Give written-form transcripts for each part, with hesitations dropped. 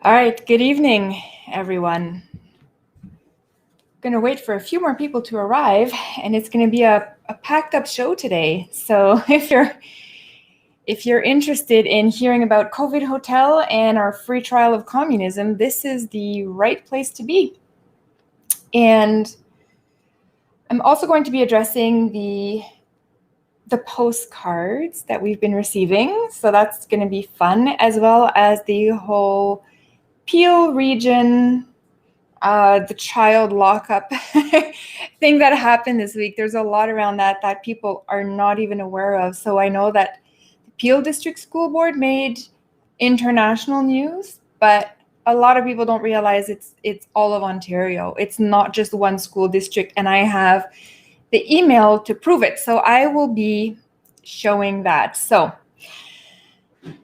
All right, good evening, everyone. Going to wait for a few more people to arrive, and it's going to be a packed up show today. So if you're interested in hearing about COVID Hotel and our free trial of communism, this is the right place to be. And I'm also going to be addressing the postcards that we've been receiving. So that's going to be fun, as well as the whole Peel region, the child lockup thing that happened this week. There's a lot around that people are not even aware of. So I know that the Peel District School Board made international news, but a lot of people don't realize it's all of Ontario. It's not just one school district, and I have the email to prove it. So I will be showing that. So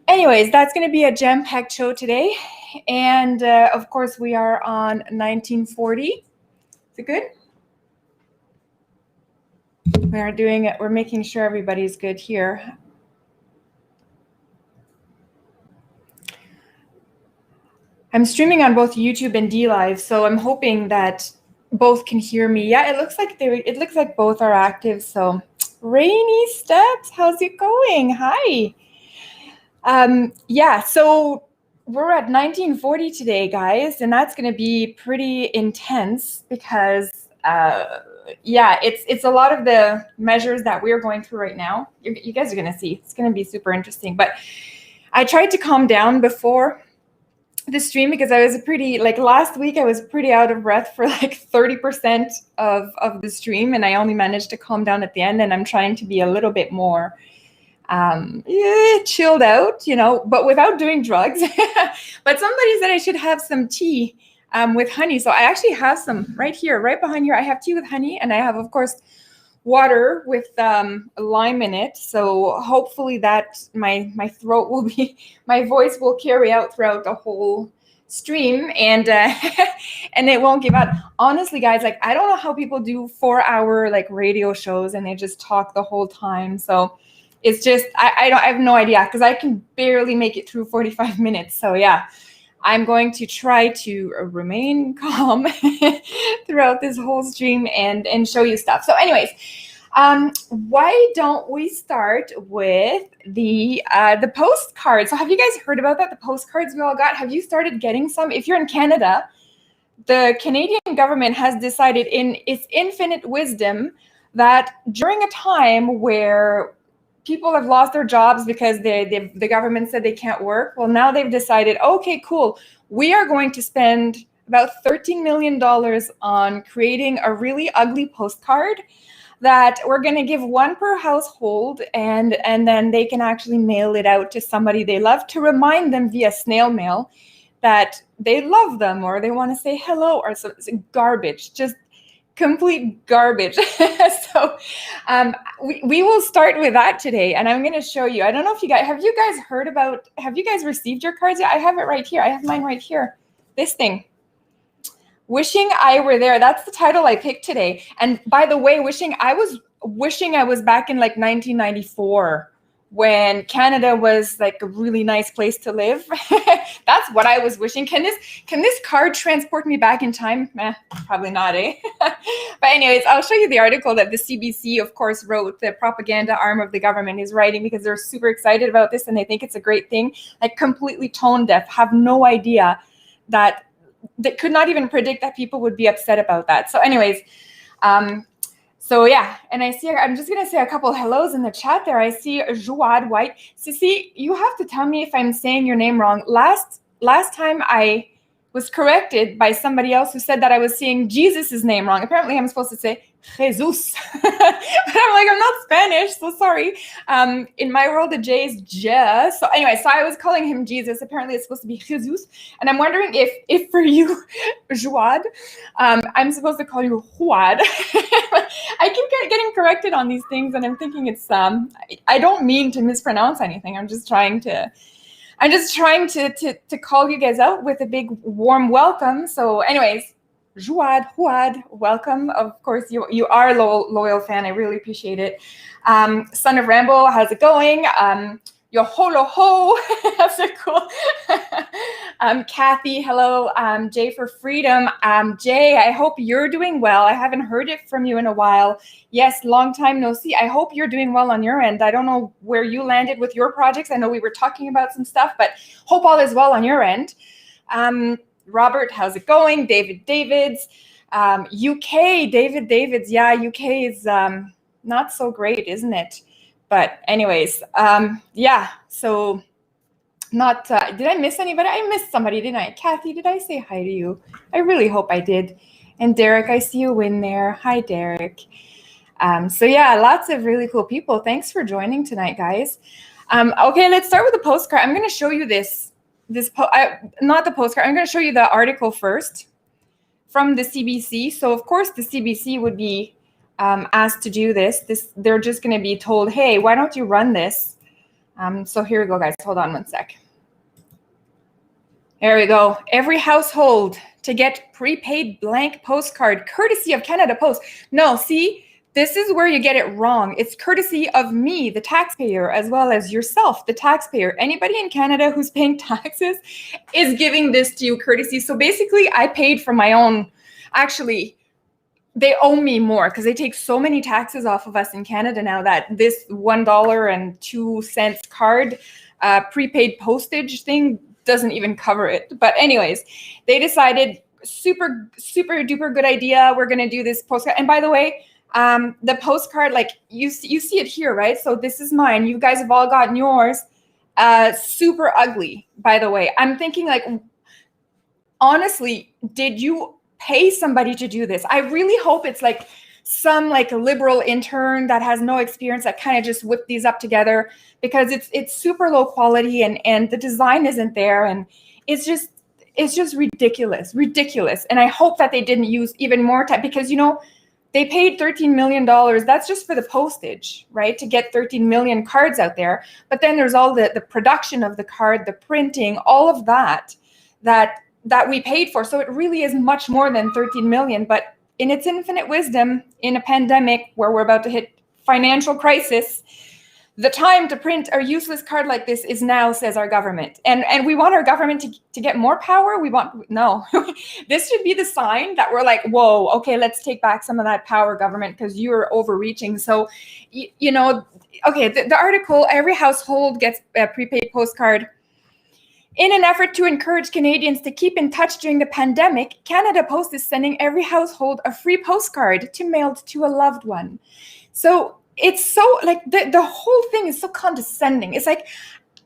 anyways, that's going to be a jam-packed show today. And of course, we are on 1940. Is it good? We're making sure everybody's good here. I'm streaming on both YouTube and DLive, so I'm hoping that both can hear me. Yeah, it looks like both are active. So Rainy Steps, how's it going? Hi. Yeah, so we're at 1940 today, guys, and that's going to be pretty intense because, yeah, it's a lot of the measures that we're going through right now. You guys are going to see. It's going to be super interesting. But I tried to calm down before the stream because I was last week I was pretty out of breath for like 30% of the stream, and I only managed to calm down at the end, and I'm trying to be a little bit more chilled out, but without doing drugs. But somebody said I should have some tea with honey. So I actually have some right here, right behind here. I have tea with honey, and I have, of course, water with lime in it. So hopefully that my throat will be, my voice will carry out throughout the whole stream, and and it won't give out. Honestly, guys, I don't know how people do 4-hour radio shows and they just talk the whole time. So it's just, I have no idea, because I can barely make it through 45 minutes. So yeah, I'm going to try to remain calm throughout this whole stream and show you stuff. So anyways, why don't we start with the postcards? So have you guys heard about that? The postcards we all got? Have you started getting some? If you're in Canada, the Canadian government has decided in its infinite wisdom that during a time where people have lost their jobs because the government said they can't work. Well, now they've decided, okay, cool. We are going to spend about $13 million on creating a really ugly postcard that we're going to give one per household, and then they can actually mail it out to somebody they love to remind them via snail mail that they love them or they want to say hello, or so. It's garbage, just complete garbage. So we will start with that today, and I'm going to show you. I don't know if have you guys received your cards yet? I have it right here. I have mine right here. This thing, Wishing I Were There. That's the title I picked today. And by the way, wishing I was back in 1994 when Canada was a really nice place to live. That's what I was wishing. Can this card transport me back in time? Probably not, eh? But anyways, I'll show you the article that the CBC, of course, wrote. The propaganda arm of the government is writing because they're super excited about this and they think it's a great thing. Completely tone deaf, have no idea that they could not even predict that people would be upset about that. So anyways, so yeah, and I'm just going to say a couple hellos in the chat there. I see Jouad White. Sissy, you have to tell me if I'm saying your name wrong. Last time I was corrected by somebody else who said that I was saying Jesus' name wrong. Apparently I'm supposed to say Jesus. But I'm not Spanish, so sorry. In my world, the J is Je. So anyway, so I was calling him Jesus. Apparently it's supposed to be Jesus. And I'm wondering if for you, Jouad, I'm supposed to call you Huad. I keep getting corrected on these things, and I'm thinking it's I don't mean to mispronounce anything. I'm just trying to call you guys out with a big warm welcome. So anyways, Huad, welcome. Of course, you are a loyal fan. I really appreciate it. Son of Rambo, how's it going? Yo holo ho. That's so cool. Kathy, hello. Jay for freedom. Jay, I hope you're doing well. I haven't heard it from you in a while. Yes, long time no see. I hope you're doing well on your end. I don't know where you landed with your projects. I know we were talking about some stuff, but hope all is well on your end. Robert, how's it going? Davids. UK, Davids. Yeah, UK is not so great, isn't it? But anyways, yeah, so not, did I miss anybody? I missed somebody, didn't I? Kathy, did I say hi to you? I really hope I did. And Derek, I see you in there. Hi, Derek. So yeah, lots of really cool people. Thanks for joining tonight, guys. Okay, let's start with the postcard. I'm going to show you not the postcard. I'm going to show you the article first from the CBC. So of course the CBC would be asked to do this. They're just going to be told, hey, why don't you run this? So here we go, guys. Hold on one sec. There we go. Every household to get prepaid blank postcard courtesy of Canada Post. No, see, this is where you get it wrong. It's courtesy of me, the taxpayer, as well as yourself, the taxpayer. Anybody in Canada who's paying taxes is giving this to you courtesy. So basically, I paid for my own. Actually, they owe me more because they take so many taxes off of us in Canada now that this $1.02 card prepaid postage thing doesn't even cover it. But anyways, they decided super duper good idea. We're going to do this postcard. And by the way, the postcard, like you see it here, right? So this is mine. You guys have all gotten yours. Super ugly, by the way. I'm thinking, like, honestly, did you pay somebody to do this? I really hope it's like some like liberal intern that has no experience that kind of just whipped these up together, because it's super low quality and the design isn't there, and it's just ridiculous. And I hope that they didn't use even more time, because they paid $13 million. That's just for the postage, right? To get 13 million cards out there. But then there's all the production of the card, the printing, all of that we paid for. So it really is much more than 13 million. But in its infinite wisdom, in a pandemic where we're about to hit financial crisis, the time to print a useless card like this is now, says our government. And we want our government to get more power. No, this should be the sign that we're like, whoa, okay, let's take back some of that power, government, because you're overreaching. So, okay, the article, every household gets a prepaid postcard. In an effort to encourage Canadians to keep in touch during the pandemic, Canada Post is sending every household a free postcard to mail to a loved one. So it's so, like, the whole thing is so condescending. It's like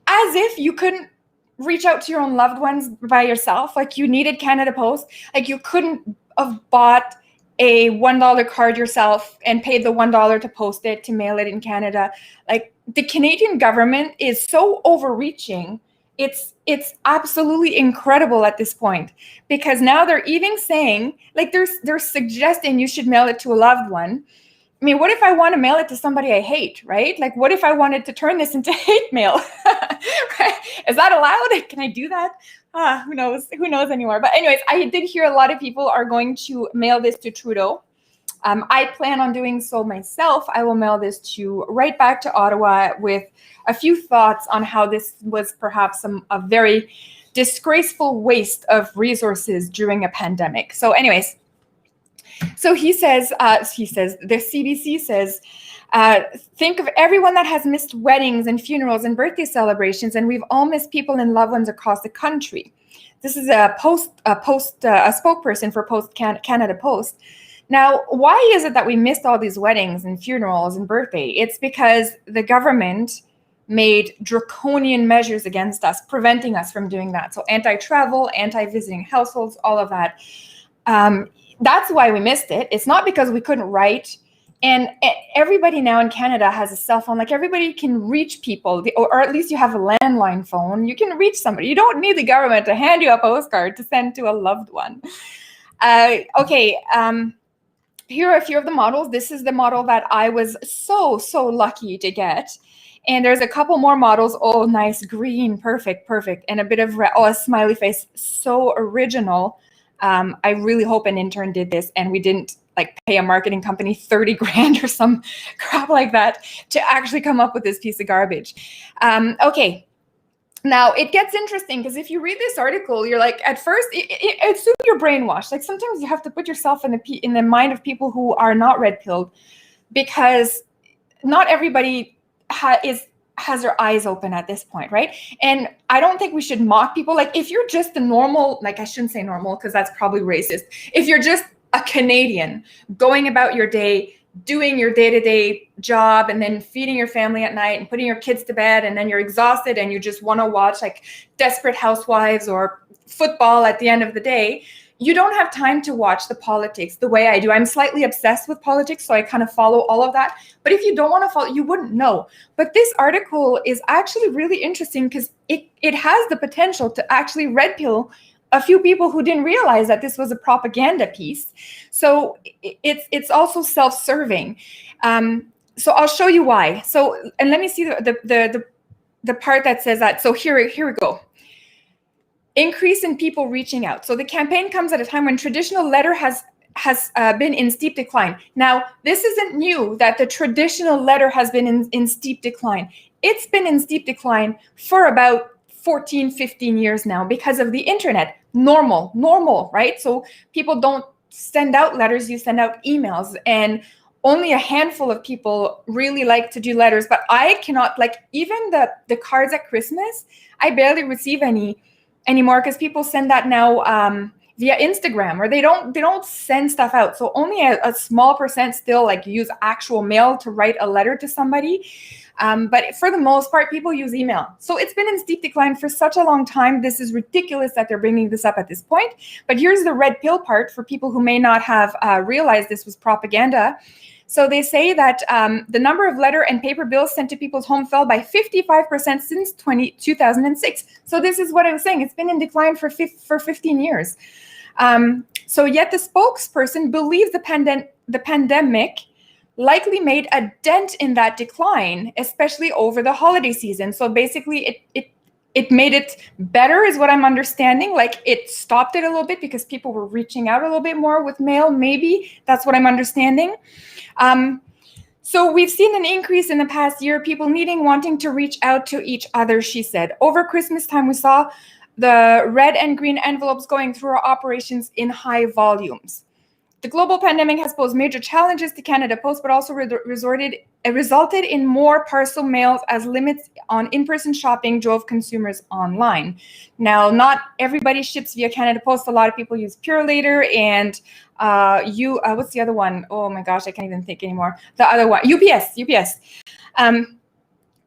as if you couldn't reach out to your own loved ones by yourself. Like you needed Canada Post. Like you couldn't have bought a $1 card yourself and paid the $1 to post it, to mail it in Canada. Like the Canadian government is so overreaching. It's absolutely incredible at this point, because now they're even saying, like, they're suggesting you should mail it to a loved one. I mean, what if I want to mail it to somebody I hate, right? Like, what if I wanted to turn this into hate mail? Right? Is that allowed? Can I do that? Who knows? Who knows anymore? But anyways, I did hear a lot of people are going to mail this to Trudeau. I plan on doing so myself. I will mail this right back to Ottawa with a few thoughts on how this was perhaps a very disgraceful waste of resources during a pandemic. So anyways, so the CBC says, think of everyone that has missed weddings and funerals and birthday celebrations, and we've all missed people and loved ones across the country. This is a spokesperson for Canada Post. Now, why is it that we missed all these weddings and funerals and birthday? It's because the government made draconian measures against us, preventing us from doing that. So anti-travel, anti-visiting households, all of that. That's why we missed it. It's not because we couldn't write. And everybody now in Canada has a cell phone. Like everybody can reach people, or at least you have a landline phone. You can reach somebody. You don't need the government to hand you a postcard to send to a loved one. Here are a few of the models. This is the model that I was so lucky to get. And there's a couple more models. Oh, nice green, perfect. And a bit of red. Oh, a smiley face, so original. I really hope an intern did this and we didn't like pay a marketing company 30 grand or some crap like that to actually come up with this piece of garbage. Okay. Now it gets interesting because if you read this article, you're like, at first, assume you're brainwashed. Like sometimes you have to put yourself in the mind of people who are not red pilled, because not everybody has their eyes open at this point, right? And I don't think we should mock people. Like if you're just a normal, like I shouldn't say normal because that's probably racist. If you're just a Canadian going about your day, doing your day-to-day job and then feeding your family at night and putting your kids to bed, and then you're exhausted and you just want to watch like Desperate Housewives or football at the end of the day, you don't have time to watch the politics the way I do. I'm slightly obsessed with politics, so I kind of follow all of that. But if you don't want to follow, you wouldn't know. But this article is actually really interesting because it has the potential to actually red pill a few people who didn't realize that this was a propaganda piece. So it's also self-serving. So I'll show you why. So, and let me see the part that says that. So here we go. Increase in people reaching out. So the campaign comes at a time when traditional letter has been in steep decline. Now, this isn't new that the traditional letter has been in steep decline. It's been in steep decline for about 14, 15 years now because of the internet. Normal, right? So people don't send out letters, you send out emails, and only a handful of people really like to do letters. But I cannot, like, even the cards at Christmas, I barely receive any anymore because people send that now via Instagram, or they don't send stuff out. So only a small percent still like use actual mail to write a letter to somebody. But for the most part, people use email. So it's been in steep decline for such a long time. This is ridiculous that they're bringing this up at this point. But here's the red pill part for people who may not have realized this was propaganda. So they say that the number of letter and paper bills sent to people's home fell by 55% since 2006. So this is what I was saying. It's been in decline for 15 years. So yet the spokesperson believes the pandemic likely made a dent in that decline, especially over the holiday season. So basically it made it better is what I'm understanding. Like it stopped it a little bit because people were reaching out a little bit more with mail. Maybe that's what I'm understanding. So we've seen an increase in the past year, people wanting to reach out to each other, she said. Over Christmas time, we saw the red and green envelopes going through our operations in high volumes. The global pandemic has posed major challenges to Canada Post, but also resulted in more parcel mails as limits on in-person shopping drove consumers online. Now, not everybody ships via Canada Post. A lot of people use Purolator and what's the other one? Oh my gosh, I can't even think anymore. The other one, UPS.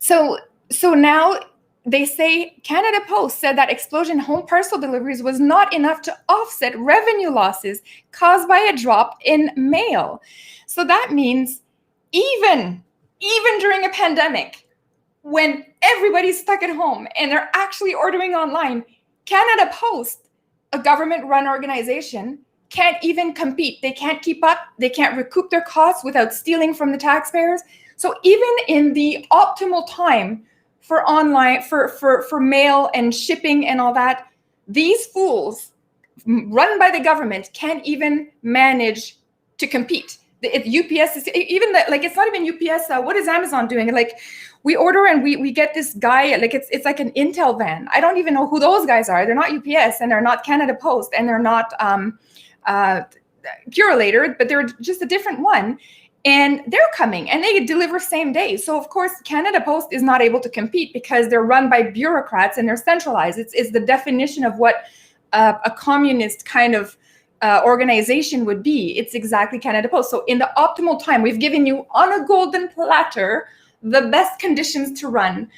So now they say Canada Post said that explosion in home parcel deliveries was not enough to offset revenue losses caused by a drop in mail. So that means even during a pandemic, when everybody's stuck at home and they're actually ordering online, Canada Post, a government-run organization, can't even compete. They can't keep up. They can't recoup their costs without stealing from the taxpayers. So even in the optimal time for online, for mail and shipping and all that, these fools run by the government can't even manage to compete. If UPS is even like, it's not even UPS. What is Amazon doing? Like we order and we get this guy, like it's like an Intel van. I don't even know who those guys are. They're not UPS and they're not Canada Post and they're not Purolator, but they're just a different one. And they're coming and they deliver same day. So of course, Canada Post is not able to compete because they're run by bureaucrats and they're centralized. It's the definition of what a communist kind of organization would be. It's exactly Canada Post. So in the optimal time, we've given you on a golden platter the best conditions to run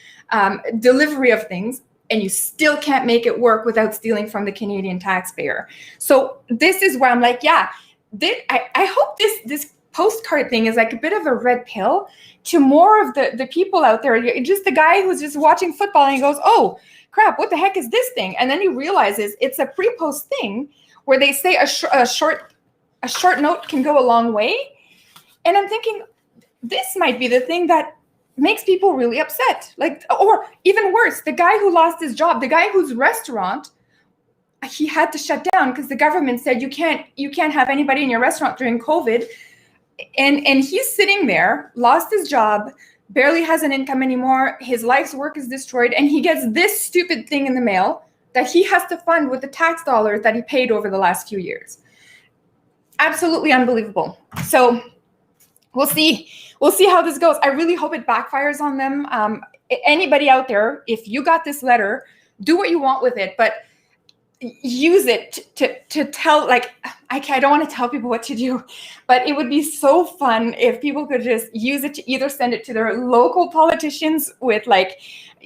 delivery of things, and you still can't make it work without stealing from the Canadian taxpayer. So this is where I'm like, yeah, I hope this postcard thing is like a bit of a red pill to more of the people out there. Just the guy who's just watching football and he goes, oh crap, what the heck is this thing? And then he realizes it's a pre-post thing where they say a short note can go a long way. And I'm thinking, this might be the thing that makes people really upset. Like, or even worse, the guy who lost his job, the guy whose restaurant he had to shut down because the government said you can't have anybody in your restaurant during COVID. And he's sitting there, lost his job, barely has an income anymore. His life's work is destroyed. And he gets this stupid thing in the mail that he has to fund with the tax dollars that he paid over the last few years. Absolutely unbelievable. So we'll see how this goes. I really hope it backfires on them. Anybody out there, if you got this letter, do what you want with it, but use it to tell, like, I don't want to tell people what to do, but it would be so fun if people could just use it to either send it to their local politicians with like,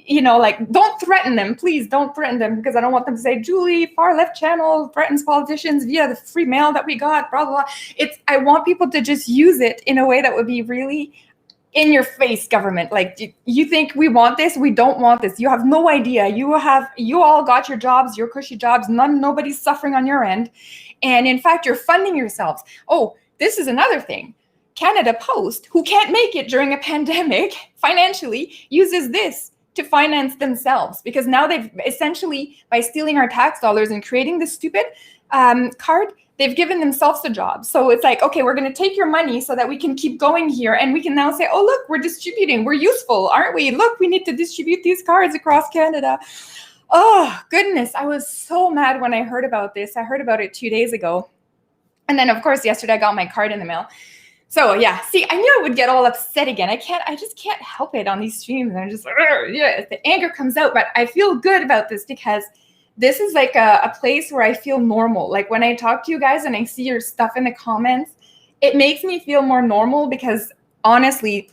like, don't threaten them, please don't threaten them, because I don't want them to say, Julie, far left channel threatens politicians via the free mail that we got, blah, blah, blah. I want people to just use it in a way that would be really in your face government. Like, you think we want this? We don't want this. You have no idea. You all got your jobs, your cushy jobs. Nobody's suffering on your end. And in fact, you're funding yourselves. Oh, this is another thing. Canada Post, who can't make it during a pandemic financially, uses this to finance themselves, because now they've essentially, by stealing our tax dollars and creating this stupid card, they've given themselves a job. So it's like, okay, we're going to take your money so that we can keep going here. And we can now say, oh, look, we're distributing. We're useful, aren't we? Look, we need to distribute these cards across Canada. Oh, goodness. I was so mad when I heard about this. I heard about it 2 days ago. And then, of course, yesterday I got my card in the mail. So yeah, see, I knew I would get all upset again. I just can't help it on these streams. I'm just, yeah, the anger comes out. But I feel good about this because this is like a place where I feel normal. Like when I talk to you guys and I see your stuff in the comments, it makes me feel more normal, because honestly,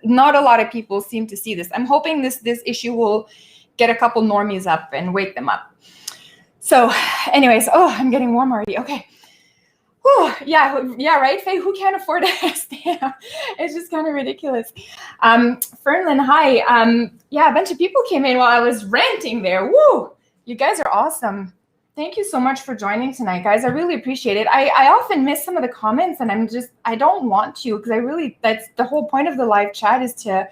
not a lot of people seem to see this. I'm hoping this issue will get a couple normies up and wake them up. So anyways, oh, I'm getting warm already. Okay. Whew, yeah, right, Faye? Who can't afford a stamp? It's just kind of ridiculous. Fernlyn, hi. Yeah, a bunch of people came in while I was ranting there. Woo! You guys are awesome. Thank you so much for joining tonight, guys. I really appreciate it. I often miss some of the comments, and I don't want to, because that's the whole point of the live chat, is to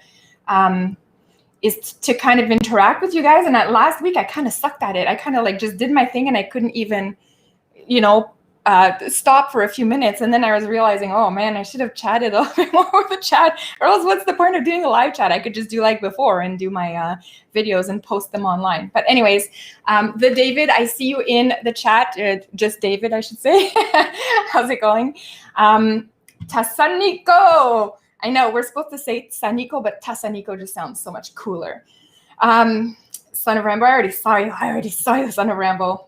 kind of interact with you guys. And last week, I kind of sucked at it. I kind of like just did my thing, and I couldn't even, stop for a few minutes. And then I was realizing, oh man, I should have chatted a little bit more with the chat, or else what's the point of doing a live chat? I could just do like before and do my videos and post them online. But anyways, the David, I see you in the chat. Just David, I should say. How's it going? Tasaniko. I know we're supposed to say Saniko, but Tasaniko just sounds so much cooler. Son of Rambo, I already saw you, Son of Rambo.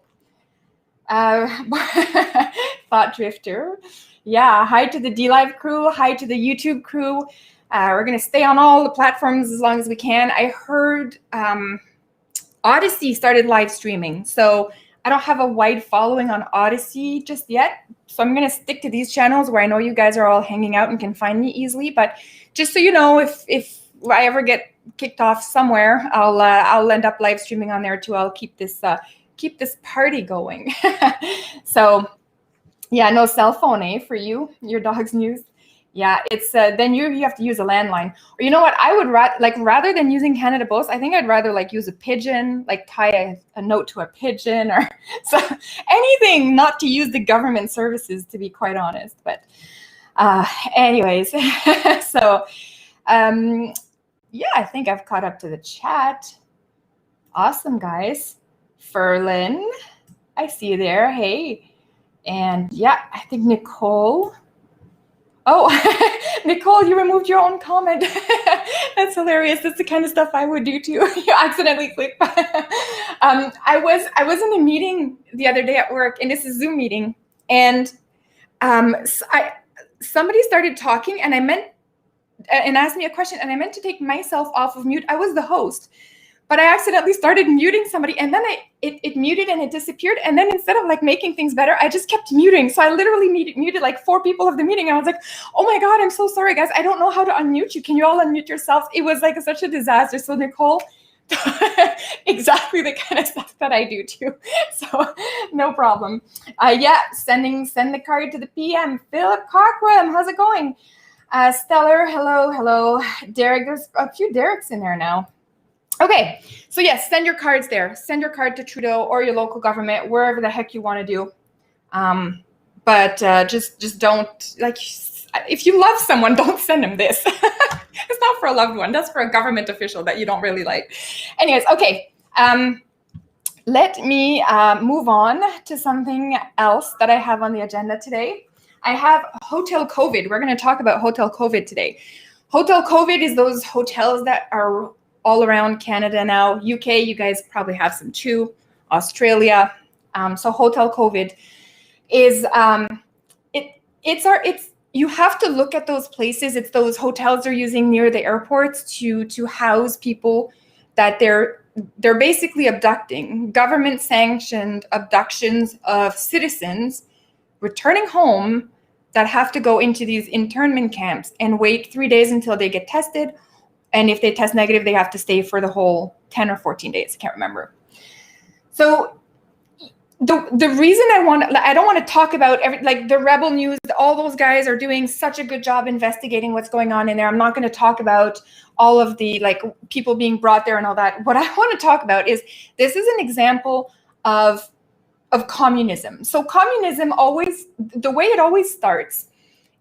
Thought Drifter. Yeah, hi to the DLive crew, hi to the YouTube crew. We're going to stay on all the platforms as long as we can. I heard Odyssey started live streaming, so I don't have a wide following on Odyssey just yet. So I'm going to stick to these channels where I know you guys are all hanging out and can find me easily. But just so you know, if I ever get kicked off somewhere, I'll end up live streaming on there too. I'll keep this party going. So yeah, no cell phone, for you, your dog's news. Yeah, it's then you have to use a landline. Or you know what, I would rather than using Canada Post, I think I'd rather like use a pigeon, like tie a note to a pigeon, or so anything not to use the government services, to be quite honest. But anyways, so yeah, I think I've caught up to the chat. Awesome, guys. Ferlin, I see you there. Hey. And yeah, I think Nicole. Oh, Nicole, you removed your own comment. That's hilarious. That's the kind of stuff I would do too. You accidentally clicked. I was in a meeting the other day at work, and it's a Zoom meeting, and somebody started talking, and asked me a question, and I meant to take myself off of mute. I was the host, but I accidentally started muting somebody, and then it muted and it disappeared. And then instead of like making things better, I just kept muting. So I literally muted like 4 people of the meeting. And I was like, oh my God, I'm so sorry, guys. I don't know how to unmute you. Can you all unmute yourselves? It was like such a disaster. So Nicole, exactly the kind of stuff that I do too. So no problem. Yeah, send the card to the PM. Philip Cockrem, how's it going? Stellar, hello. Derek, there's a few Dereks in there now. Okay, so yes, send your cards there. Send your card to Trudeau or your local government, wherever the heck you want to do. But just don't, like, if you love someone, don't send them this. It's not for a loved one. That's for a government official that you don't really like. Anyways, okay. Let me move on to something else that I have on the agenda today. I have Hotel COVID. We're going to talk about Hotel COVID today. Hotel COVID is those hotels that are all around Canada now. UK, you guys probably have some too. Australia. So Hotel COVID is you have to look at those places. It's those hotels they're using near the airports to house people that they're basically abducting. Government sanctioned abductions of citizens returning home that have to go into these internment camps and wait 3 days until they get tested. And if they test negative, they have to stay for the whole 10 or 14 days. I can't remember. So the reason I don't want to talk about like the Rebel News, all those guys are doing such a good job investigating what's going on in there. I'm not going to talk about all of the like people being brought there and all that. What I want to talk about is this is an example of communism. So communism the way it always starts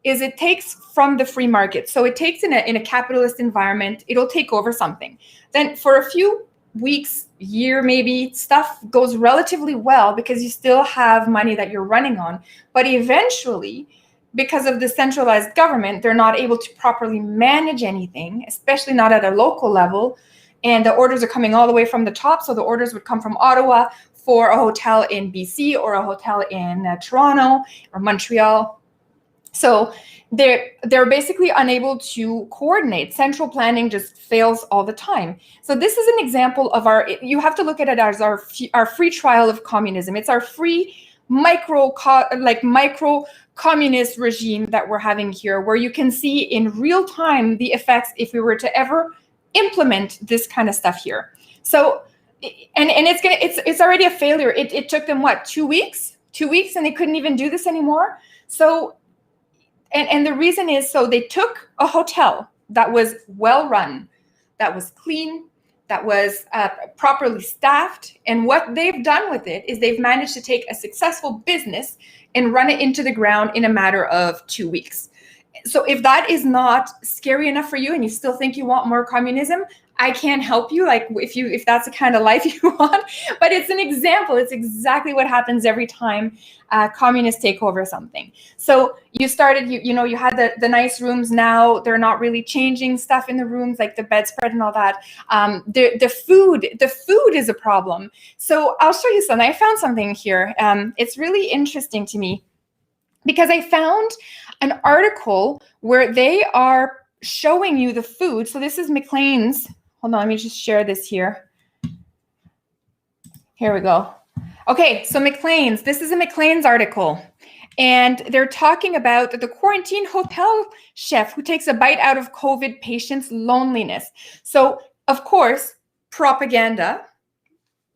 is it takes from the free market. So it takes in a capitalist environment, it'll take over something. Then for a few weeks, year maybe, stuff goes relatively well because you still have money that you're running on. But eventually, because of the centralized government, they're not able to properly manage anything, especially not at a local level. And the orders are coming all the way from the top. So the orders would come from Ottawa for a hotel in BC or a hotel in Toronto or Montreal. So they're basically unable to coordinate. Central planning just fails all the time. So this is an example of you have to look at it as our free trial of communism. It's our free micro communist regime that we're having here, where you can see in real time the effects if we were to ever implement this kind of stuff here. So, and it's already a failure. It took them what, 2 weeks? 2 weeks, and they couldn't even do this anymore. So. And the reason is, so they took a hotel that was well run, that was clean, that was properly staffed. And what they've done with it is they've managed to take a successful business and run it into the ground in a matter of 2 weeks. So if that is not scary enough for you and you still think you want more communism, I can't help you, like if that's the kind of life you want, but it's an example. It's exactly what happens every time communists take over something. So you started, you had the nice rooms. Now they're not really changing stuff in the rooms, like the bedspread and all that. The food is a problem. So I'll show you something. I found something here. It's really interesting to me because I found an article where they are showing you the food. So this is Maclean's. Hold on, let me just share this here. Here we go. Okay, so Maclean's. This is a Maclean's article. And they're talking about the quarantine hotel chef who takes a bite out of COVID patients' loneliness. So, of course, propaganda,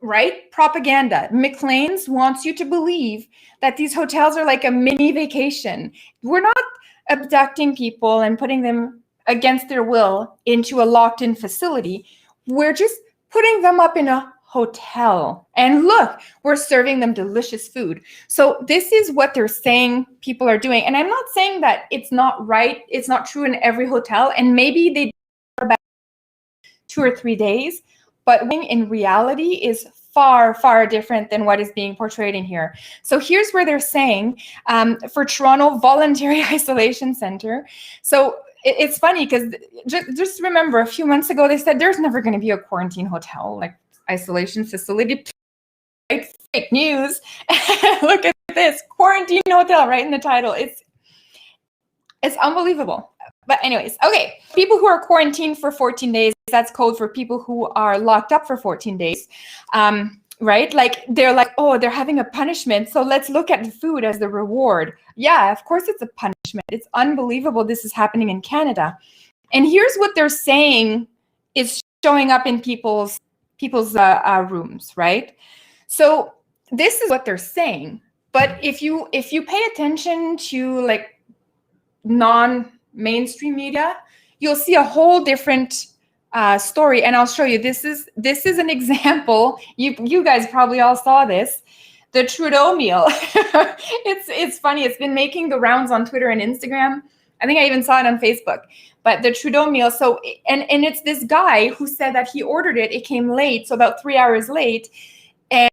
right? Propaganda. Maclean's wants you to believe that these hotels are like a mini vacation. We're not abducting people and putting them against their will into a locked-in facility. We're just putting them up in a hotel. And look, we're serving them delicious food. So this is what they're saying people are doing. And I'm not saying that it's not right. It's not true in every hotel. And maybe they do about 2 or 3 days. But in reality is far, far different than what is being portrayed in here. So here's where they're saying for Toronto Voluntary Isolation Center. So it's funny because just remember a few months ago, they said there's never going to be a quarantine hotel, like isolation facility. Right? Fake news. Look at this, quarantine hotel right in the title. It's unbelievable. But anyways, okay. People who are quarantined for 14 days, that's code for people who are locked up for 14 days. Right? Like they're like, oh, they're having a punishment. So let's look at the food as the reward. Yeah, of course it's a punishment. It's unbelievable this is happening in Canada. And here's what they're saying is showing up in people's rooms, right? So this is what they're saying. But if you pay attention to like non-mainstream media, you'll see a whole different story, and I'll show you. This is an example. You guys probably all saw this. The Trudeau meal. It's funny. It's been making the rounds on Twitter and Instagram. I think I even saw it on Facebook. But the Trudeau meal. So and it's this guy who said that he ordered it. It came late, so about 3 hours late, and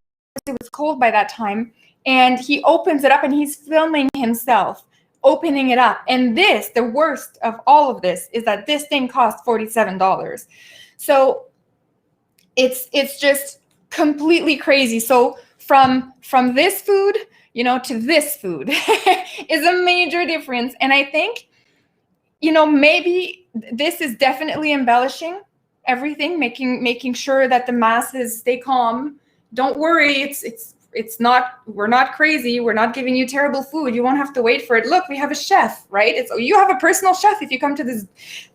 it was cold by that time. And he opens it up, and he's filming himself opening it up. And this, the worst of all of this, is that this thing cost $47. So it's just completely crazy. So from this food, to this food is a major difference. And I think, maybe this is definitely embellishing everything, making sure that the masses stay calm. Don't worry, it's not, we're not crazy. We're not giving you terrible food. You won't have to wait for it. Look, we have a chef, right? You have a personal chef if you come to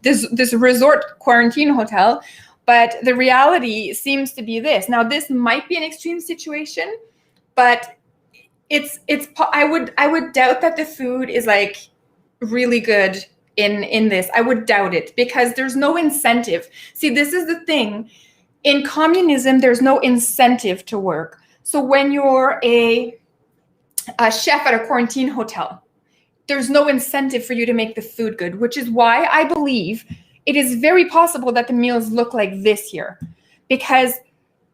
this resort quarantine hotel. But the reality seems to be this. Now, this might be an extreme situation, but I would doubt that the food is like really good in this. I would doubt it because there's no incentive. See, this is the thing. In communism, there's no incentive to work. So when you're a chef at a quarantine hotel, there's no incentive for you to make the food good, which is why I believe it is very possible that the meals look like this here. Because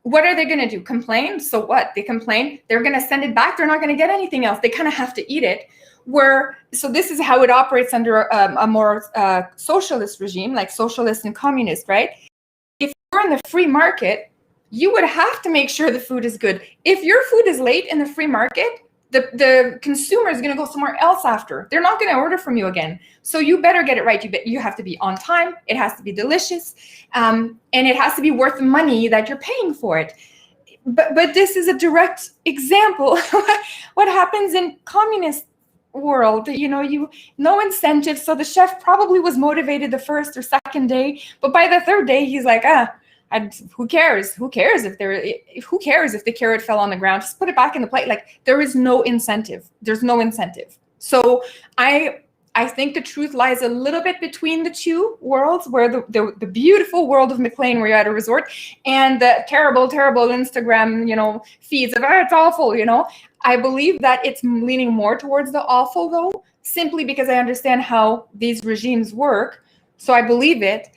what are they going to do? Complain? So what? They complain. They're going to send it back. They're not going to get anything else. They kind of have to eat it. So this is how it operates under a more socialist regime, like socialist and communist, right? If you're in the free market, you would have to make sure the food is good. If your food is late in the free market, the consumer is going to go somewhere else after. They're not going to order from you again. So you better get it right. You have to be on time. It has to be delicious. And it has to be worth the money that you're paying for it. But this is a direct example. What happens in communist world, no incentive. So the chef probably was motivated the first or second day. But by the third day, he's like, who cares? Who cares if the carrot fell on the ground? Just put it back in the plate. Like, there is no incentive. There's no incentive. So I think the truth lies a little bit between the two worlds, where the beautiful world of McLean, where you're at a resort, and the terrible, terrible Instagram, feeds of it's awful. I believe that it's leaning more towards the awful, though, simply because I understand how these regimes work. So I believe it.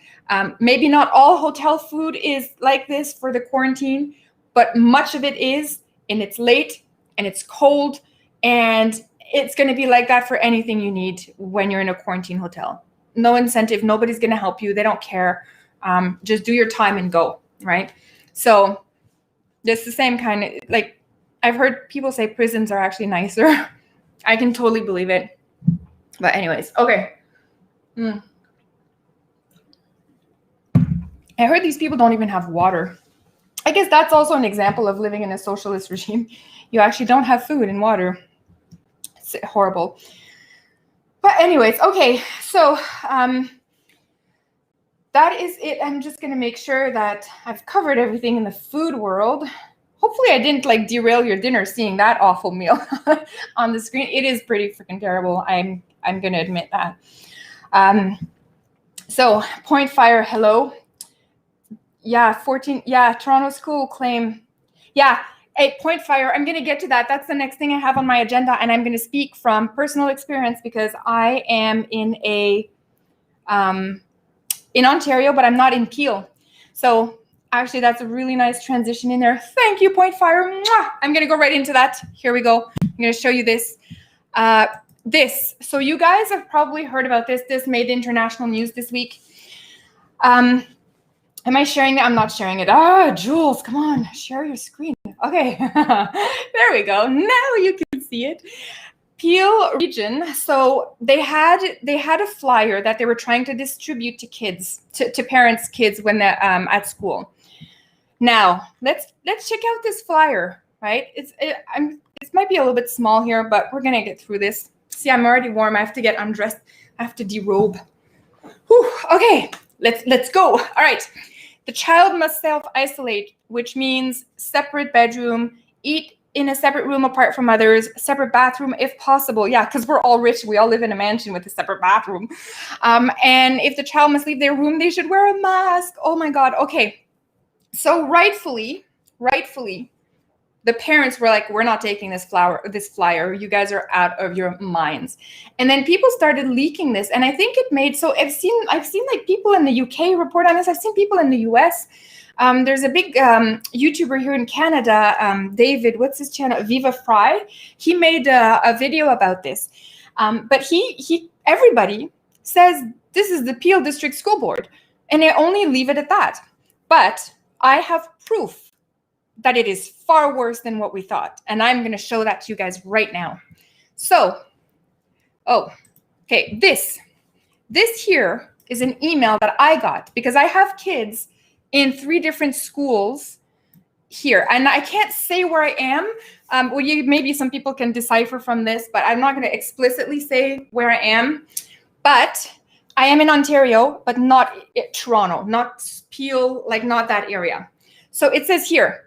Maybe not all hotel food is like this for the quarantine, but much of it is, and it's late, and it's cold, and it's going to be like that for anything you need when you're in a quarantine hotel. No incentive. Nobody's going to help you. They don't care. Just do your time and go, right? So it's the same kind of, like, I've heard people say prisons are actually nicer. I can totally believe it. But anyways, okay. I heard these people don't even have water. I guess that's also an example of living in a socialist regime. You actually don't have food and water. It's horrible. But anyways, okay. So that is it. I'm just going to make sure that I've covered everything in the food world. Hopefully I didn't derail your dinner seeing that awful meal on the screen. It is pretty freaking terrible. I'm going to admit that. So Point Fire, hello. Yeah, 14. Yeah, Toronto School claim. Yeah, 8 Point Fire. I'm going to get to that. That's the next thing I have on my agenda. And I'm going to speak from personal experience because I am in Ontario, but I'm not in Peel. So actually, that's a really nice transition in there. Thank you, Point Fire. Mwah! I'm going to go right into that. Here we go. I'm going to show you this. So you guys have probably heard about this. This made international news this week. Am I sharing it? I'm not sharing it. Jules, come on, share your screen. Okay, there we go. Now you can see it. Peel region. So they had a flyer that they were trying to distribute to kids, to parents' kids when they're at school. Now let's check out this flyer. Right? It might be a little bit small here, but we're gonna get through this. See, I'm already warm. I have to get undressed. I have to derobe. Whew, okay, let's go. All right. The child must self-isolate, which means separate bedroom, eat in a separate room apart from others, separate bathroom if possible. Yeah, because we're all rich. We all live in a mansion with a separate bathroom. And if the child must leave their room, they should wear a mask. Oh my God. Okay. So rightfully, the parents were like, we're not taking this flyer. You guys are out of your minds. And then people started leaking this. And I think it made, so I've seen like people in the UK report on this. I've seen people in the US. There's a big YouTuber here in Canada, David, what's his channel? Viva Fry. He made a video about this. But everybody says this is the Peel District School Board. And I only leave it at that. But I have proof that it is far worse than what we thought. And I'm going to show that to you guys right now. So, okay, this here is an email that I got because I have kids in 3 different schools here. And I can't say where I am. Maybe some people can decipher from this, but I'm not going to explicitly say where I am. But I am in Ontario, but not Toronto, not Peel, like not that area. So it says here,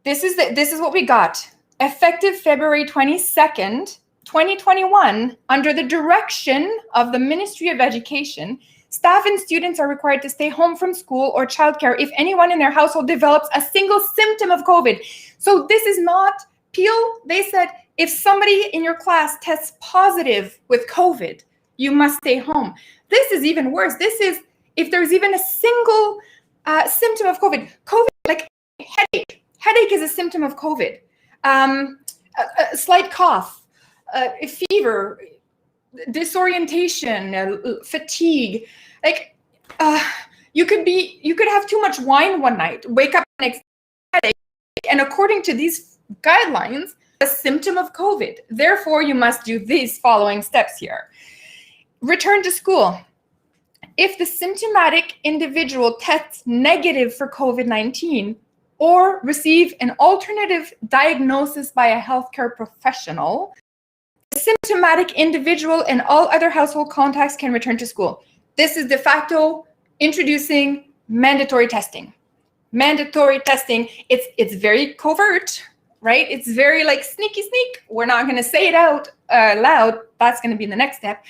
this is what we got. Effective February 22nd, 2021, under the direction of the Ministry of Education, staff and students are required to stay home from school or childcare if anyone in their household develops a single symptom of COVID. So this is not Peel. They said if somebody in your class tests positive with COVID, you must stay home. This is even worse. This is if there's even a single symptom of COVID. COVID, like headache. Headache is a symptom of COVID. A slight cough, a fever, disorientation, fatigue. Like you could have too much wine one night, wake up next headache, and according to these guidelines, a symptom of COVID. Therefore, you must do these following steps here. Return to school. If the symptomatic individual tests negative for COVID-19 or receive an alternative diagnosis by a healthcare professional, the symptomatic individual and all other household contacts can return to school. This is de facto introducing mandatory testing. Mandatory testing, it's very covert, right? It's very like sneaky sneak. We're not going to say it out loud. That's going to be the next step.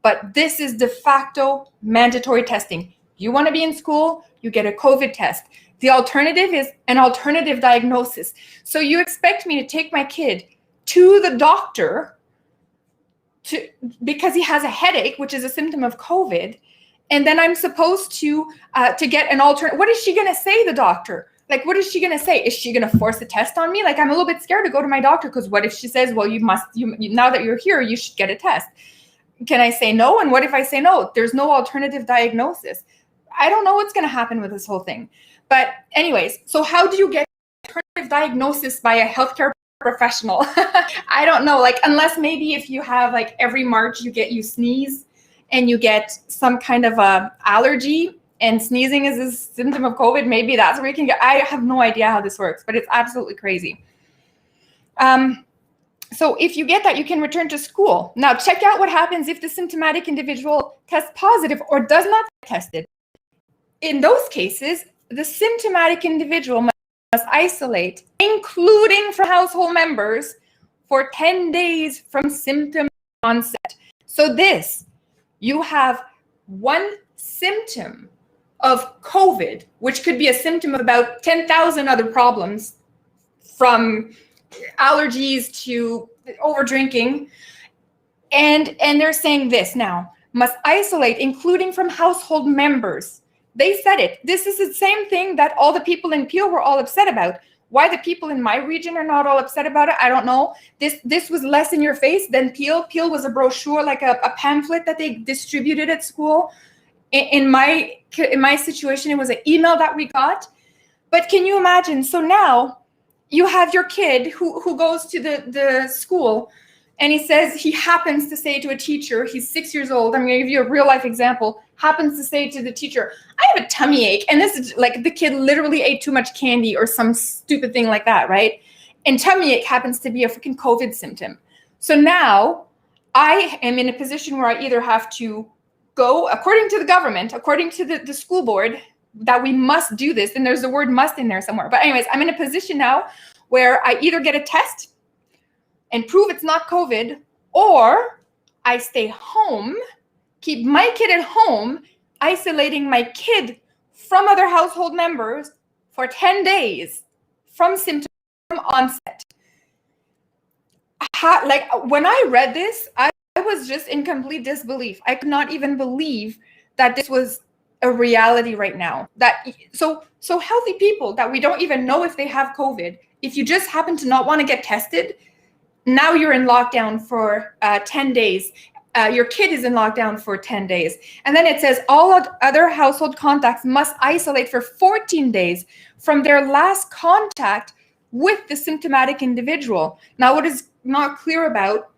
But this is de facto mandatory testing. You want to be in school, you get a COVID test. The alternative is an alternative diagnosis. So you expect me to take my kid to the doctor because he has a headache, which is a symptom of COVID, and then I'm supposed to get an alternate. What is she going to say, the doctor? Like, what is she going to say? Is she going to force a test on me? Like, I'm a little bit scared to go to my doctor because what if she says, well, you now that you're here, you should get a test. Can I say no? And what if I say no? There's no alternative diagnosis. I don't know what's going to happen with this whole thing. But anyways, so how do you get alternative diagnosis by a healthcare professional? I don't know, like unless maybe if you have like every March you sneeze and you get some kind of a allergy and sneezing is a symptom of COVID, maybe that's where you can get, I have no idea how this works, but it's absolutely crazy. So if you get that, you can return to school. Now check out what happens if the symptomatic individual tests positive or does not get tested. In those cases, the symptomatic individual must isolate, including for household members, for 10 days from symptom onset. So you have one symptom of COVID, which could be a symptom of about 10,000 other problems, from allergies to over drinking. And they're saying this now, must isolate, including from household members. They said it. This is the same thing that all the people in Peel were all upset about. Why the people in my region are not all upset about it, I don't know. This was less in your face than Peel. Peel was a brochure, like a pamphlet that they distributed at school. In my situation, it was an email that we got. But can you imagine? So now you have your kid who goes to the school, and he says he happens to say to a teacher, he's 6 years old, I'm going to give you a real life example, happens to say to the teacher, I have a tummy ache. And this is like the kid literally ate too much candy or some stupid thing like that, right? And tummy ache happens to be a freaking COVID symptom. So now I am in a position where I either have to go, according to the government, according to the school board, that we must do this. And there's the word must in there somewhere. But anyways, I'm in a position now where I either get a test and prove it's not COVID, or I stay home, keep my kid at home, isolating my kid from other household members for 10 days from symptom onset. Like when I read this, I was just in complete disbelief. I could not even believe that this was a reality right now. That so healthy people that we don't even know if they have COVID, if you just happen to not want to get tested, now you're in lockdown for 10 days. Your kid is in lockdown for 10 days. And then it says all other household contacts must isolate for 14 days from their last contact with the symptomatic individual. Now, what is not clear about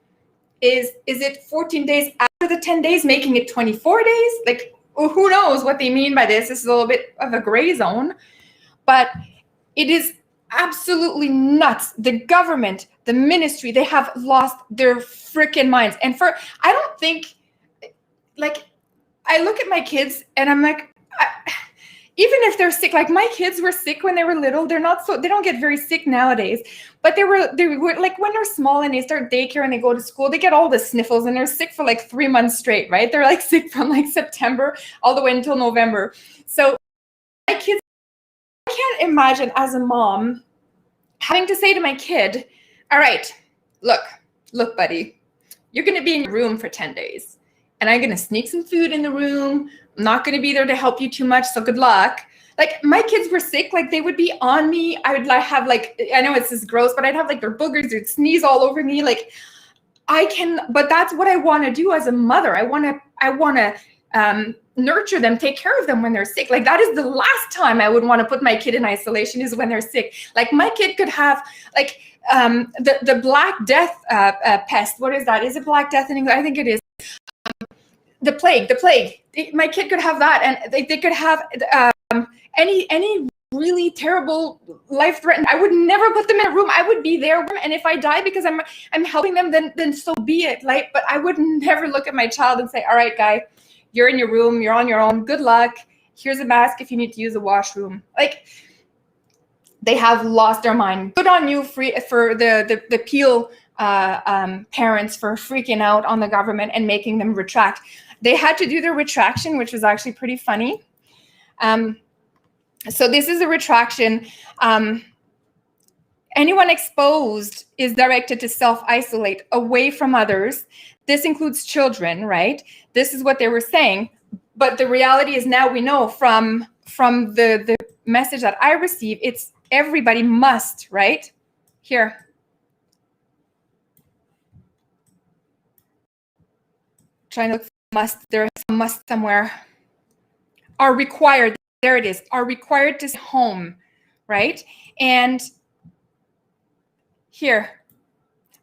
is it 14 days after the 10 days, making it 24 days? Like, who knows what they mean by this? This is a little bit of a gray zone, but it is absolutely nuts. The government, the ministry, they have lost their freaking minds. And I don't think, like, I look at my kids and I'm like, even if they're sick, like my kids were sick when they were little, they don't get very sick nowadays, but they were like, when they're small and they start daycare and they go to school, they get all the sniffles and they're sick for like 3 months straight, right? They're like sick from like September all the way until November. So my kids, I can't imagine as a mom having to say to my kid, all right, look, buddy, you're going to be in your room for 10 days and I'm going to sneak some food in the room. I'm not going to be there to help you too much, so good luck. Like, my kids were sick, like, they would be on me. I would have, like, I know it's just gross, but I'd have, like, their boogers, they'd sneeze all over me. Like, but that's what I want to do as a mother. I want to nurture them, take care of them when they're sick. Like, that is the last time I would want to put my kid in isolation, is when they're sick. Like, my kid could have, like, the Black Death pest. What is that? Is it Black Death in English? I think it is. The plague. My kid could have that, and they could have any really terrible, life-threatening. I would never put them in a room. I would be there, and if I die because I'm helping them, then so be it. Like, but I would never look at my child and say, "All right, guy, you're in your room. You're on your own. Good luck. Here's a mask if you need to use the washroom." Like, they have lost their mind. Good on you for the Peel parents for freaking out on the government and making them retract. They had to do their retraction, which was actually pretty funny. So this is a retraction. Anyone exposed is directed to self-isolate away from others. This includes children, right? This is what they were saying. But the reality is, now we know from the message that I received, it's everybody must, right? Here. Trying to look for must. There's a must somewhere. Are required. There it is. Are required to stay home, right? And here,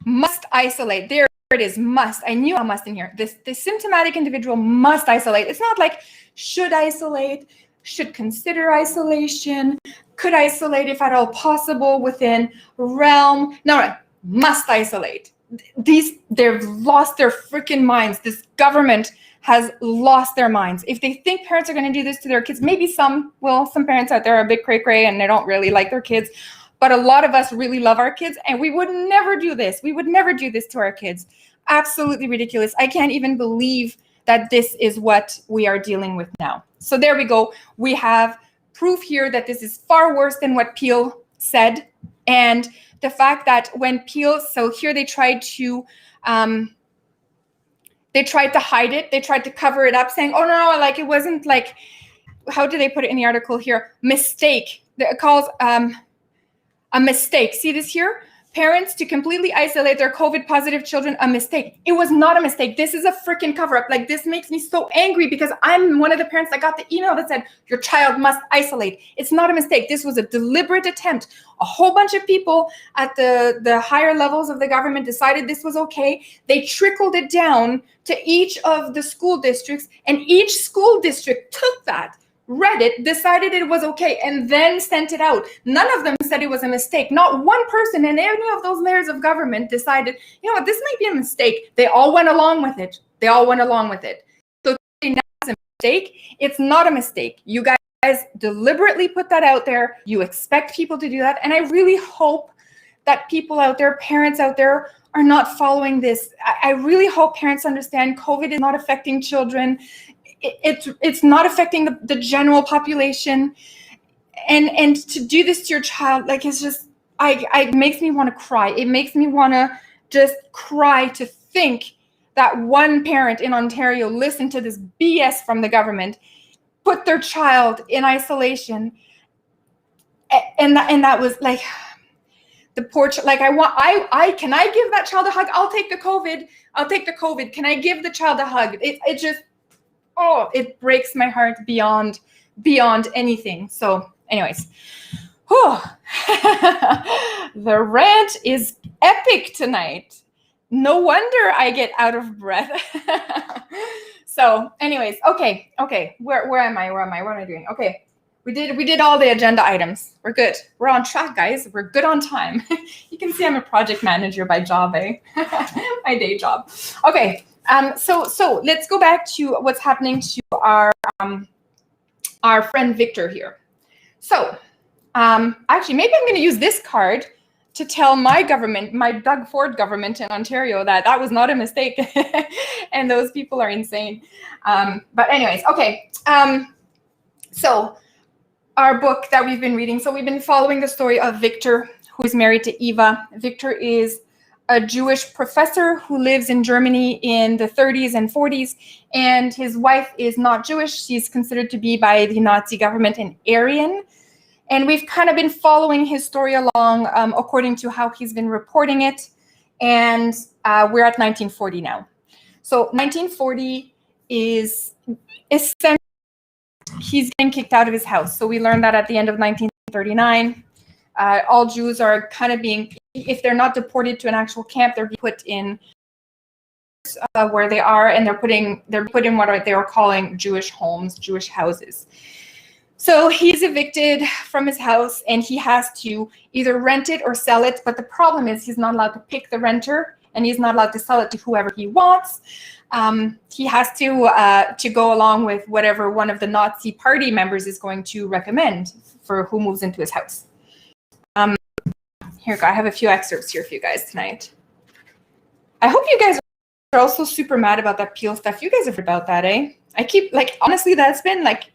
must isolate. There it is. Must. I knew a must in here. The symptomatic individual must isolate. It's not like should isolate, should consider isolation, could isolate if at all possible within realm. No, must isolate. They've lost their freaking minds. This government has lost their minds. If they think parents are going to do this to their kids, maybe some will. Some parents out there are a bit cray-cray and they don't really like their kids. But a lot of us really love our kids, and we would never do this. We would never do this to our kids. Absolutely ridiculous. I can't even believe that this is what we are dealing with now. So there we go. We have proof here that this is far worse than what Peel said. And the fact that when Peel, so here they tried to hide it. They tried to cover it up, saying, oh, no, like it wasn't like, how do they put it in the article here? Mistake. It calls a mistake. See this here? Parents to completely isolate their COVID positive children, a mistake. It was not a mistake. This is a freaking cover up. Like, this makes me so angry because I'm one of the parents that got the email that said your child must isolate. It's not a mistake. This was a deliberate attempt. A whole bunch of people at the higher levels of the government decided this was okay. They trickled it down to each of the school districts, and each school district took that, read it, decided it was okay, and then sent it out. None of them said it was a mistake. Not one person in any of those layers of government decided, you know what, this might be a mistake. They all went along with it. So now it's a mistake. It's not a mistake. You guys deliberately put that out there. You expect people to do that. And I really hope that people out there, parents out there, are not following this. I really hope parents understand COVID is not affecting children. It's not affecting the general population. And to do this to your child, like, it's just, it makes me want to cry. It makes me want to just cry to think that one parent in Ontario listened to this BS from the government, put their child in isolation, and that was like, the poor like, can I give that child a hug? I'll take the COVID. Can I give the child a hug? It just, oh, it breaks my heart beyond anything. So anyways, the rant is epic tonight. No wonder I get out of breath. So anyways, okay. Where am I? What am I doing? Okay. We did all the agenda items. We're good. We're on track, guys. We're good on time. You can see I'm a project manager by job, eh? My day job. Okay. So let's go back to what's happening to our friend Victor here. So actually, maybe I'm going to use this card to tell my government, my Doug Ford government in Ontario, that was not a mistake, and those people are insane. But anyways, okay. So our book that we've been reading. So we've been following the story of Victor, who is married to Eva. Victor is a Jewish professor who lives in Germany in the 30s and 40s, and his wife is not Jewish. She's considered to be by the Nazi government an Aryan. And we've kind of been following his story along according to how he's been reporting it. And we're at 1940 now. So 1940 is essentially, he's getting kicked out of his house. So we learned that at the end of 1939. All Jews are kind of being, if they're not deported to an actual camp, they're being put in where they are, and they're put in what they were calling Jewish homes, Jewish houses. So he's evicted from his house, and he has to either rent it or sell it. But the problem is he's not allowed to pick the renter, and he's not allowed to sell it to whoever he wants. He has to go along with whatever one of the Nazi party members is going to recommend for who moves into his house. Here, I have a few excerpts here for you guys tonight. I hope you guys are also super mad about that Peel stuff. You guys have heard about that, eh? I keep, like, honestly, that's been, like,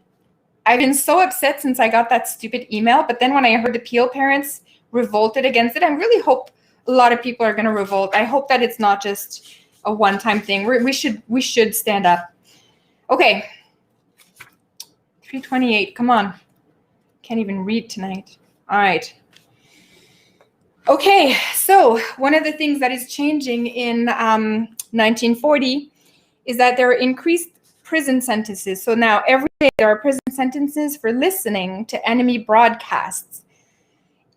I've been so upset since I got that stupid email. But then when I heard the Peel parents revolted against it, I really hope a lot of people are going to revolt. I hope that it's not just a one-time thing. We should stand up. Okay. 328. Come on. Can't even read tonight. All right. Okay. So one of the things that is changing in 1940 is that there are increased prison sentences. So now every day there are prison sentences for listening to enemy broadcasts.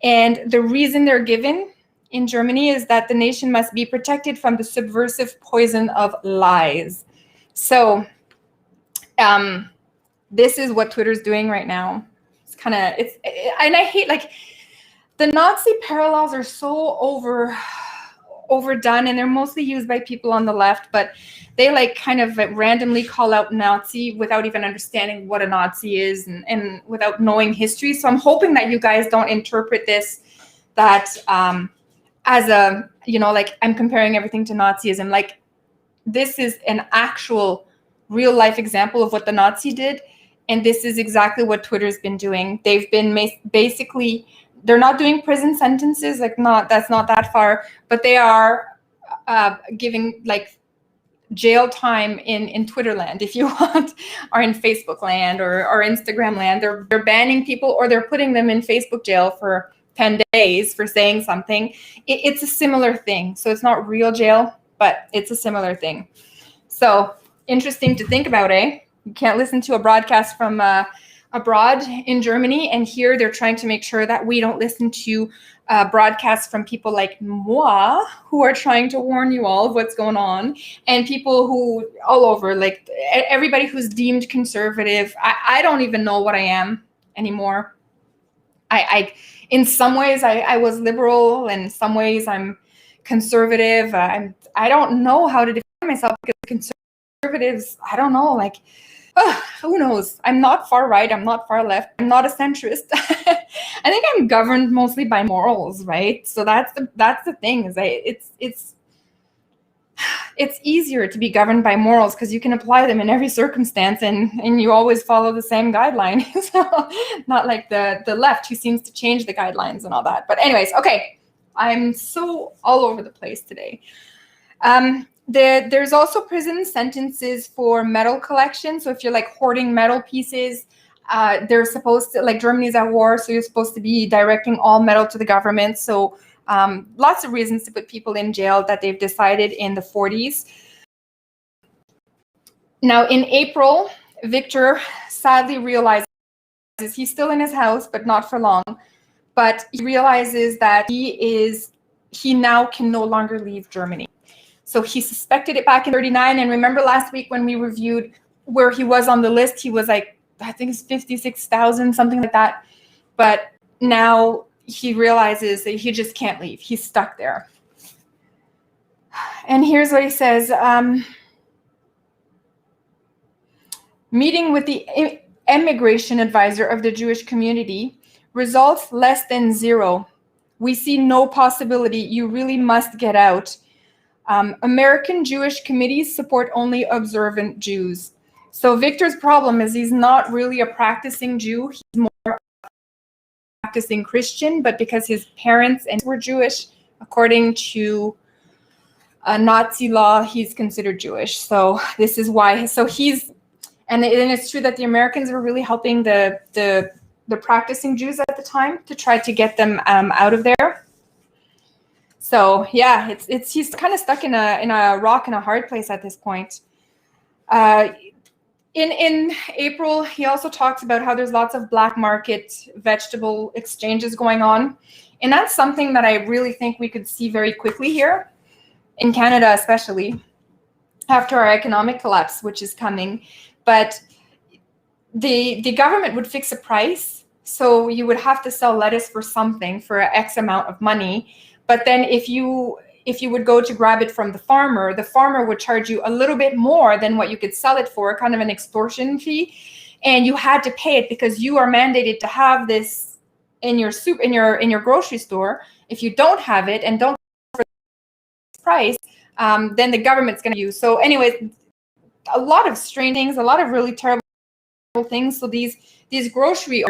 And the reason they're given in Germany is that the nation must be protected from the subversive poison of lies. So this is what Twitter's doing right now. It's kind of, and I hate, like, the Nazi parallels are so overdone, and they're mostly used by people on the left, but they, like, kind of randomly call out Nazi without even understanding what a Nazi is and without knowing history. So I'm hoping that you guys don't interpret this that as a, like, I'm comparing everything to Nazism. Like, this is an actual real life example of what the Nazi did. And this is exactly what Twitter's been doing. They've been basically, they're not doing prison sentences, like, that's not that far, but they are giving, like, jail time in Twitter land, if you want, or in Facebook land or Instagram land. They're banning people, or they're putting them in Facebook jail for 10 days for saying something. It's a similar thing. So it's not real jail, but it's a similar thing. So interesting to think about, eh? You can't listen to a broadcast from abroad in Germany, and here they're trying to make sure that we don't listen to broadcasts from people like moi, who are trying to warn you all of what's going on, and people who all over, like, everybody who's deemed conservative. I don't even know what I am anymore. I in some ways I was liberal, and in some ways I'm conservative. I don't know how to define myself, because conservatives, I don't know, like, who knows? I'm not far right. I'm not far left. I'm not a centrist. I think I'm governed mostly by morals, right? So that's the thing, is it's easier to be governed by morals because you can apply them in every circumstance, and you always follow the same guideline. So not like the left, who seems to change the guidelines and all that. But anyways, okay, I'm so all over the place today. There's also prison sentences for metal collection. So if you're like hoarding metal pieces, they're supposed to, like, Germany's at war, so you're supposed to be directing all metal to the government. So lots of reasons to put people in jail that they've decided in the 40s. Now in April, Victor sadly realizes he's still in his house, but not for long. But he realizes that he now can no longer leave Germany. So he suspected it back in 39. And remember last week when we reviewed where he was on the list, he was like, I think it's 56,000, something like that. But now he realizes that he just can't leave. He's stuck there. And here's what he says. Meeting with the immigration advisor of the Jewish community, results less than 0. We see no possibility. You really must get out. American Jewish committees support only observant Jews. So Victor's problem is he's not really a practicing Jew. He's more a practicing Christian, but because his parents were Jewish, according to Nazi law, he's considered Jewish. So this is why. So he's, and it's true that the Americans were really helping the practicing Jews at the time to try to get them out of there. So yeah, he's kind of stuck in a rock and a hard place at this point. In April, he also talks about how there's lots of black market vegetable exchanges going on, and that's something that I really think we could see very quickly here in Canada, especially after our economic collapse, which is coming. But the government would fix a price, so you would have to sell lettuce for something, for X amount of money. But then if you would go to grab it from the farmer would charge you a little bit more than what you could sell it for, kind of an extortion fee, and you had to pay it because you are mandated to have this in your grocery store. If you don't have it and don't for this price, then the government's going to use. So anyways, a lot of strange things, a lot of really terrible things. So these grocery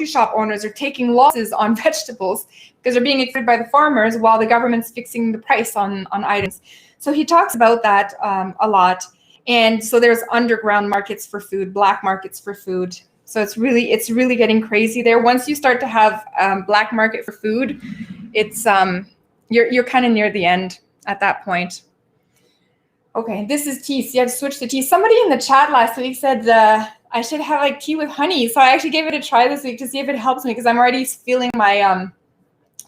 shop owners are taking losses on vegetables because they're being exploited by the farmers while the government's fixing the price on items. So he talks about that a lot. And so there's underground markets for food, black markets for food. So it's really getting crazy there. Once you start to have black market for food, it's you're kind of near the end at that point. Okay, this is tea. So you have to switch to tea. Somebody in the chat last week said I should have like tea with honey. So I actually gave it a try this week to see if it helps me, because I'm already feeling my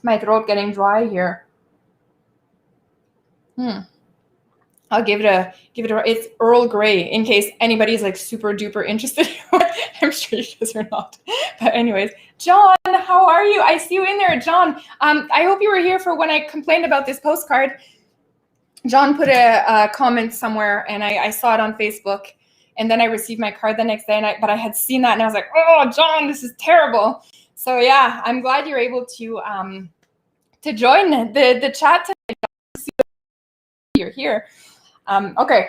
my throat getting dry here. I'll give it a. It's Earl Grey, in case anybody's like super duper interested. I'm sure you guys are not. But anyways, John, how are you? I see you in there, John. I hope you were here for when I complained about this postcard. John put a comment somewhere, and I saw it on Facebook, and then I received my card the next day, but I had seen that, and I was like, oh, John, this is terrible. So yeah, I'm glad you're able to join the chat today. You're here. Okay.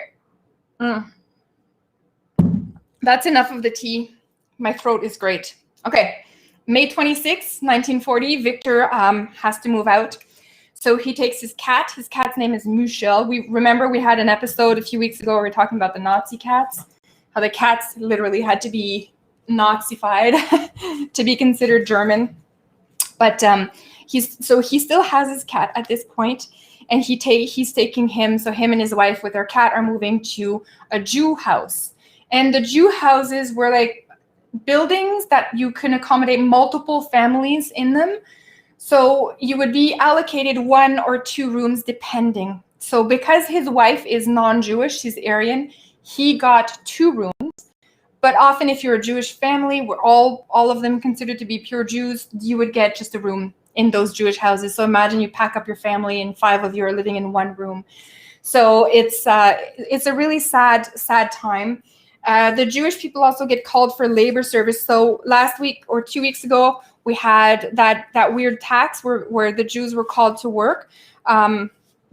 That's enough of the tea. My throat is great. Okay. May 26, 1940, Victor has to move out. So he takes his cat. His cat's name is Michel. We had an episode a few weeks ago where we were talking about the Nazi cats, how the cats literally had to be Nazified to be considered German. But he still has his cat at this point, and he's taking him. So him and his wife with their cat are moving to a Jew house, and the Jew houses were like buildings that you can accommodate multiple families in them. So you would be allocated 1 or 2 rooms depending. So because his wife is non-Jewish, she's Aryan, he got 2 rooms. But often if you're a Jewish family, where all of them considered to be pure Jews, you would get just a room in those Jewish houses. So imagine you pack up your family and 5 of you are living in 1 room. So it's a really sad time. The Jewish people also get called for labor service. So last week or 2 weeks ago, we had that weird tax where the Jews were called to work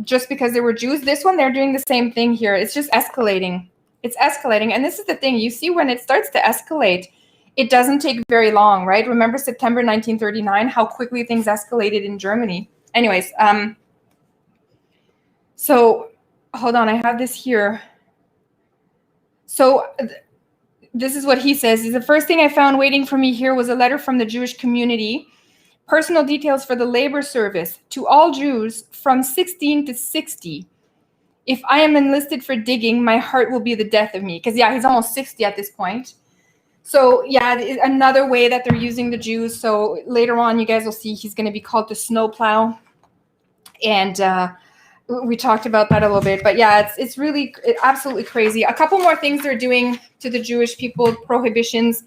just because they were Jews. This one, they're doing the same thing here. It's just escalating. It's escalating. And this is the thing. You see, when it starts to escalate, it doesn't take very long, right? Remember September 1939, how quickly things escalated in Germany. Anyways, so hold on, I have this here. So this is what he says. The first thing I found waiting for me here was a letter from the Jewish community. Personal details for the labor service. To all Jews from 16 to 60. If I am enlisted for digging, my heart will be the death of me. Because, yeah, he's almost 60 at this point. So, yeah, another way that they're using the Jews. So later on, you guys will see he's going to be called to snowplow. And we talked about that a little bit. But, yeah, it's really absolutely crazy. A couple more things they're doing to the Jewish people, prohibitions.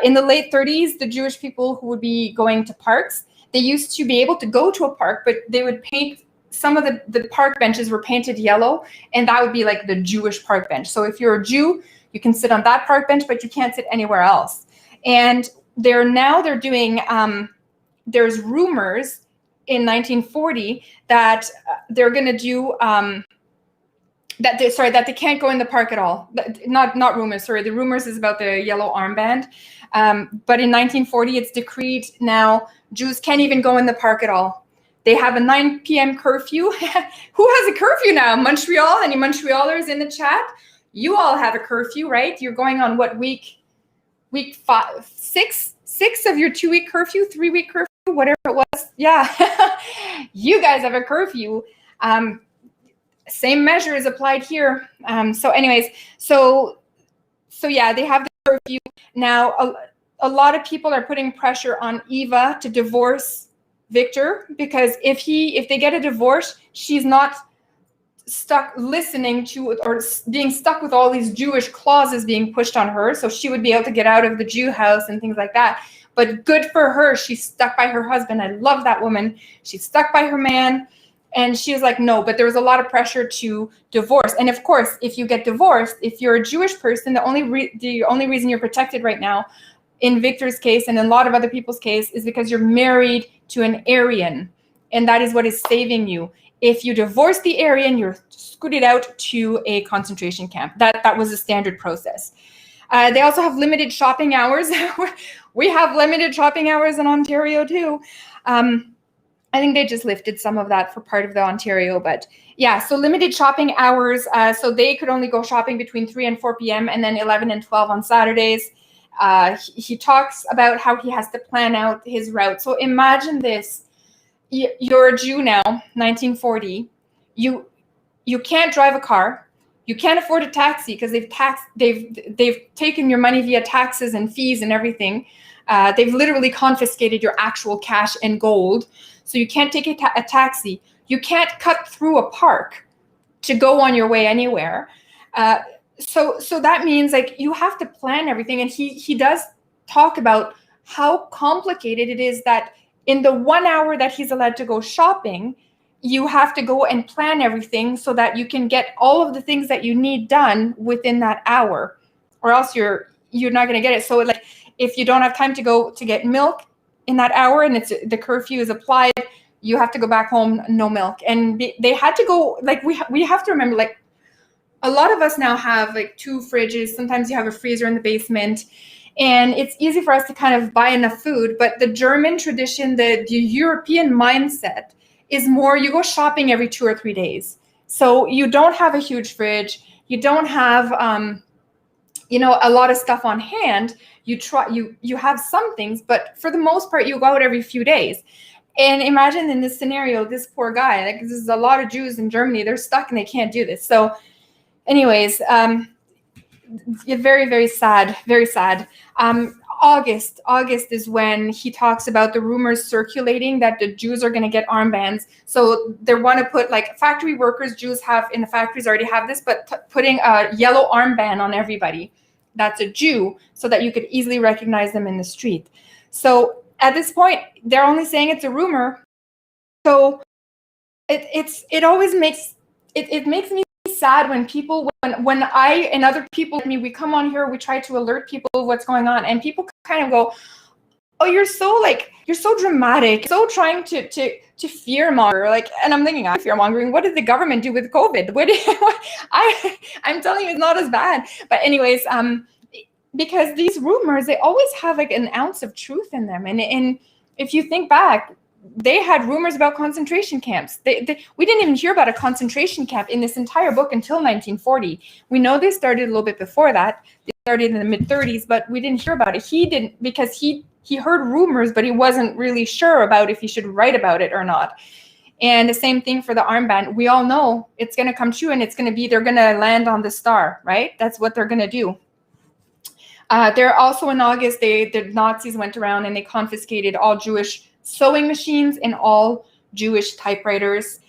In the late 30s, the Jewish people who would be going to parks, they used to be able to go to a park, but they would paint, some of the park benches were painted yellow, and that would be like the Jewish park bench. So if you're a Jew, you can sit on that park bench, but you can't sit anywhere else. And they're doing, there's rumors in 1940 that they're going to do, that they can't go in the park at all. Not rumors, sorry. The rumors is about the yellow armband. But in 1940, it's decreed now Jews can't even go in the park at all. They have a 9 p.m. curfew. Who has a curfew now? Montreal? Any Montrealers in the chat? You all have a curfew, right? You're going on what week? Week 5, 6 of your 2-week curfew, 3-week curfew, whatever it was. Yeah, you guys have a curfew. Same measure is applied here. So anyways, so yeah, they have the curfew. Now, a lot of people are putting pressure on Eva to divorce Victor, because if they get a divorce, she's not stuck listening to or being stuck with all these Jewish clauses being pushed on her. So she would be able to get out of the Jew house and things like that. But good for her. She's stuck by her husband. I love that woman. She's stuck by her man. And she was like, no, but there was a lot of pressure to divorce. And of course, if you get divorced, if you're a Jewish person, the only reason you're protected right now, in Victor's case and in a lot of other people's case, is because you're married to an Aryan. And that is what is saving you. If you divorce the Aryan, you're scooted out to a concentration camp. That was a standard process. They also have limited shopping hours. We have limited shopping hours in Ontario too. I think they just lifted some of that for part of the Ontario, but yeah, so limited shopping hours. So they could only go shopping between 3 and 4 p.m. and then 11 and 12 on Saturdays. He talks about how he has to plan out his route. So imagine this. You're a Jew now, 1940. You can't drive a car. You can't afford a taxi because they've taken your money via taxes and fees and everything. They've literally confiscated your actual cash and gold. So you can't take a taxi. You can't cut through a park to go on your way anywhere. So that means like you have to plan everything. And he does talk about how complicated it is that in the 1 hour that he's allowed to go shopping, you have to go and plan everything so that you can get all of the things that you need done within that hour, or else you're not going to get it. So like if you don't have time to go to get milk in that hour and the curfew is applied, you have to go back home, no milk. And they had to go, like we have to remember, like a lot of us now have like 2 fridges. Sometimes you have a freezer in the basement. And it's easy for us to kind of buy enough food. But the German tradition, the European mindset is more, you go shopping every 2 or 3 days. So you don't have a huge fridge. You don't have, a lot of stuff on hand. You have some things, but for the most part, you go out every few days. And imagine in this scenario, this poor guy, like this is a lot of Jews in Germany, they're stuck and they can't do this. So anyways, very, very sad, very sad. August is when he talks about the rumors circulating that the Jews are going to get armbands. So they want to put like factory workers, Jews have in the factories already have this, but putting a yellow armband on everybody that's a Jew so that you could easily recognize them in the street. So at this point, they're only saying it's a rumor. So it always makes me sad when people, when I and other people, we come on here, we try to alert people of what's going on, and people kind of go, oh, you're so dramatic, so trying to fear monger. Like, and I'm thinking, I'm fear mongering. What did the government do with COVID? I'm telling you, it's not as bad. But anyways, because these rumors, they always have like an ounce of truth in them. And if you think back, they had rumors about concentration camps. We didn't even hear about a concentration camp in this entire book until 1940. We know they started a little bit before that. They started in the mid-30s, but we didn't hear about it. He didn't, because he heard rumors, but he wasn't really sure about if he should write about it or not. And the same thing for the armband. We all know it's going to come true, and it's going to be, they're going to land on the star, right? That's what they're going to do. They're also in August, the Nazis went around and they confiscated all Jewish sewing machines and all Jewish typewriters.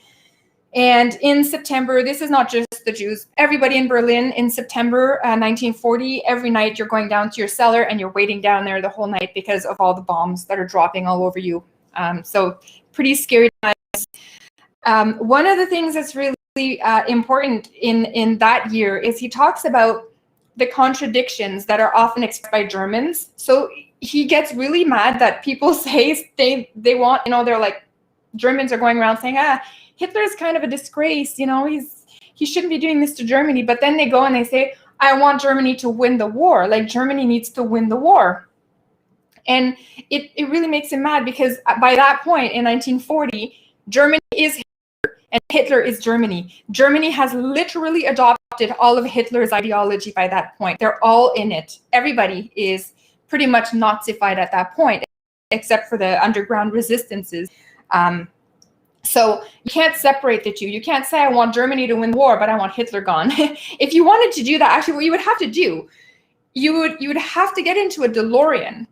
And in September, this is not just the Jews, everybody in Berlin in September 1940, every night you're going down to your cellar and you're waiting down there the whole night because of all the bombs that are dropping all over you. So pretty scary times. One of the things that's really important in that year is he talks about the contradictions that are often expressed by Germans. So he gets really mad that people say they want, they're like, Germans are going around saying, Hitler's kind of a disgrace, he shouldn't be doing this to Germany. But then they go and they say, I want Germany to win the war. Like, Germany needs to win the war. And it really makes him mad, because by that point in 1940, Germany is Hitler and Hitler is Germany. Germany has literally adopted all of Hitler's ideology by that point. They're all in it. Everybody is pretty much Nazified at that point, except for the underground resistances. So you can't separate the two. You can't say, I want Germany to win the war, but I want Hitler gone. If you wanted to do that, actually what you would have to do, you would have to get into a DeLorean,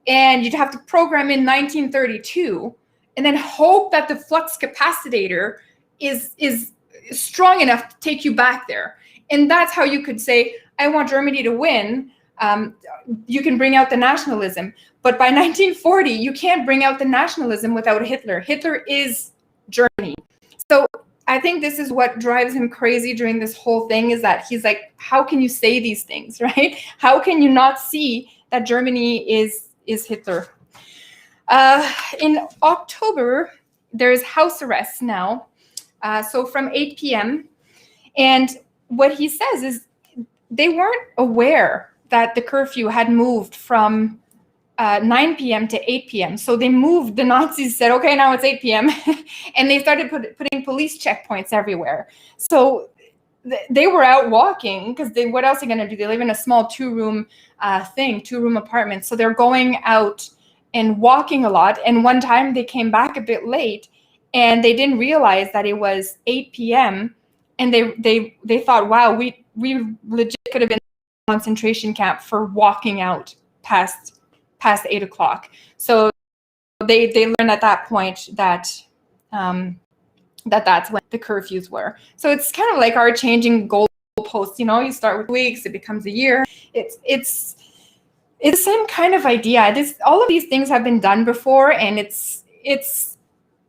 and you'd have to program in 1932, and then hope that the flux capacitor is strong enough to take you back there. And that's how you could say, I want Germany to win. You can bring out the nationalism. But by 1940, you can't bring out the nationalism without Hitler. Hitler is Germany. So I think this is what drives him crazy during this whole thing, is that he's like, how can you say these things, right? How can you not see that Germany is Hitler? In October, there's house arrests now. So from 8 p.m. And what he says is they weren't aware that the curfew had moved from 9 p.m. to 8 p.m. So they moved, the Nazis said, okay, now it's 8 p.m. And they started putting police checkpoints everywhere. So they were out walking, because what else are they going to do? They live in a small two-room apartment. So they're going out and walking a lot. And one time they came back a bit late, and they didn't realize that it was 8 p.m. And they thought, wow, we legit could have been in a concentration camp for walking out past 8 o'clock. So they learned at that point that that's when the curfews were. So it's kind of like our changing goalposts. You start with weeks, it becomes a year. It's the same kind of idea. All of these things have been done before, and it's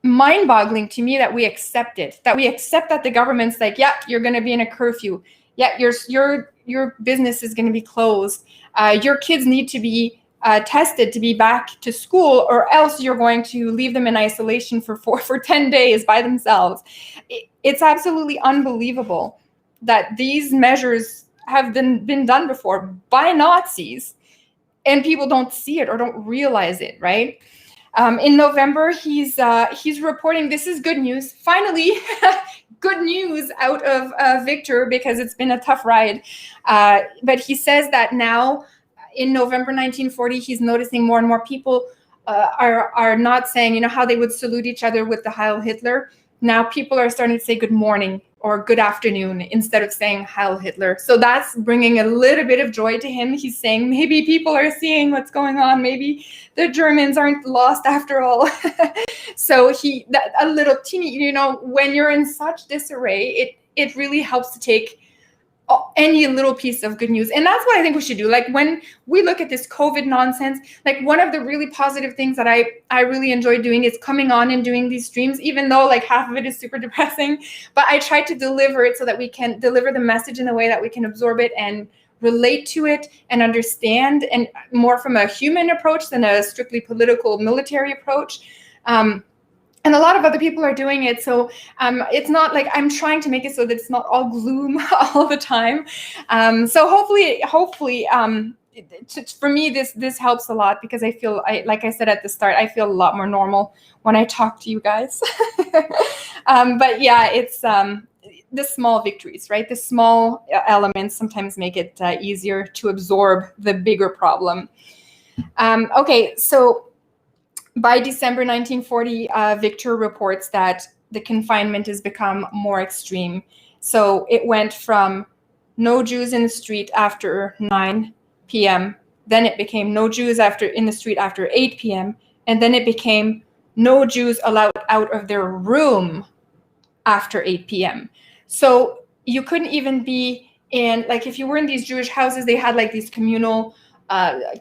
mind-boggling to me that we accept it. That we accept that the government's like, yeah, you're going to be in a curfew. Yeah, your business is going to be closed. Your kids need to be tested to be back to school, or else you're going to leave them in isolation for 10 days by themselves. It's absolutely unbelievable that these measures have been done before by Nazis, and people don't see it or don't realize it, right? In November, he's reporting, this is good news, finally, good news out of Victor, because it's been a tough ride. But he says that now, in November 1940, he's noticing more and more people are not saying, how they would salute each other with the Heil Hitler. Now people are starting to say good morning or good afternoon instead of saying Heil Hitler. So that's bringing a little bit of joy to him. He's saying maybe people are seeing what's going on. Maybe the Germans aren't lost after all. So a little teeny, when you're in such disarray, it really helps to take any little piece of good news. And that's what I think we should do. Like when we look at this COVID nonsense, like one of the really positive things that I really enjoy doing is coming on and doing these streams, even though like half of it is super depressing, but I try to deliver it so that we can deliver the message in a way that we can absorb it and relate to it and understand, and more from a human approach than a strictly political military approach. And a lot of other people are doing it. So it's not like I'm trying to make it so that it's not all gloom all the time. So hopefully, for me, this helps a lot, because I feel, like I said at the start, I feel a lot more normal when I talk to you guys. But yeah, it's the small victories, right? The small elements sometimes make it easier to absorb the bigger problem. Okay, so by December 1940, Victor reports that the confinement has become more extreme. So it went from no Jews in the street after 9 p.m. Then it became no Jews in the street after 8 p.m. And then it became no Jews allowed out of their room after 8 p.m. So you couldn't even be in, like if you were in these Jewish houses, they had like these communal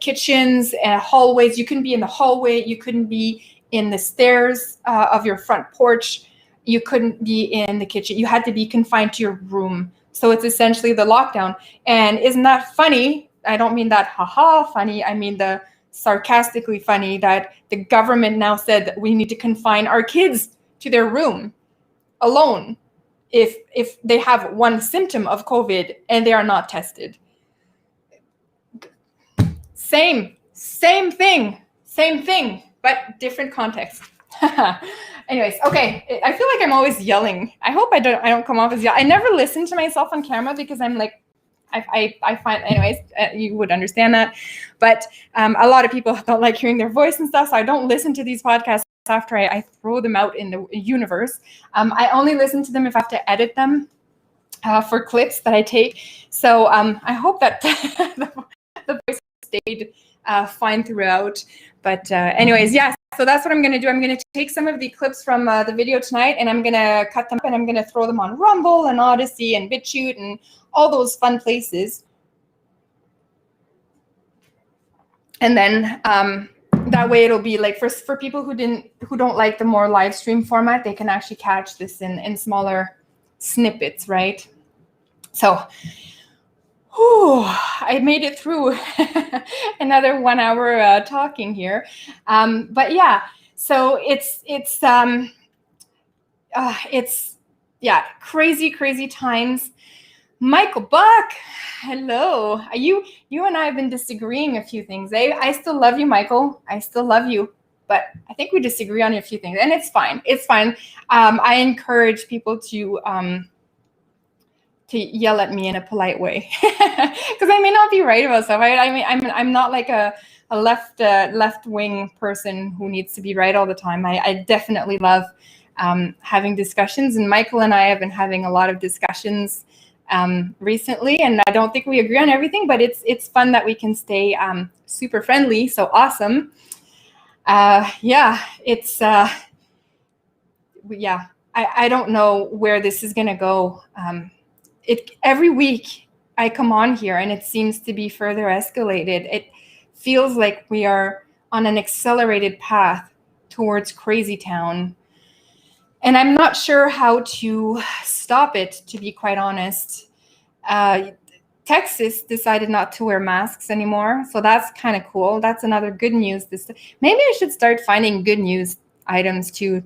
kitchens and hallways. You couldn't be in the hallway. You couldn't be in the stairs of your front porch. You couldn't be in the kitchen. You had to be confined to your room. So it's essentially the lockdown. And isn't that funny? I don't mean that haha funny. I mean the sarcastically funny that the government now said that we need to confine our kids to their room alone if they have one symptom of COVID and they are not tested. Same thing, but different context. Anyways, okay. I feel like I'm always yelling. I hope I don't come off as yelling. I never listen to myself on camera because I'm like, I find, anyways, you would understand that. But a lot of people don't like hearing their voice and stuff, so I don't listen to these podcasts after I throw them out in the universe. I only listen to them if I have to edit them for clips that I take. So I hope that the voice stayed fine throughout. But anyways, yeah, so that's what I'm going to do. I'm going to take some of the clips from the video tonight, and I'm going to cut them up, and I'm going to throw them on Rumble and Odyssey and BitChute and all those fun places. And then that way it'll be like for people who don't like the more live stream format, they can actually catch this in smaller snippets, right? So I made it through another 1 hour talking here. But yeah, so it's crazy times. Michael Buck, hello. You and I have been disagreeing a few things. I still love you, Michael. I still love you, but I think we disagree on a few things, and it's fine. It's fine. I encourage people to yell at me in a polite way, because I may not be right about stuff. I mean, I'm not like a left wing person who needs to be right all the time. I definitely love having discussions, and Michael and I have been having a lot of discussions recently, and I don't think we agree on everything, but it's fun that we can stay super friendly. So awesome. I don't know where this is gonna go. Every week I come on here and it seems to be further escalated. It feels like we are on an accelerated path towards crazy town. And I'm not sure how to stop it, to be quite honest. Texas decided not to wear masks anymore, so that's kind of cool. That's another good news. Maybe I should start finding good news items to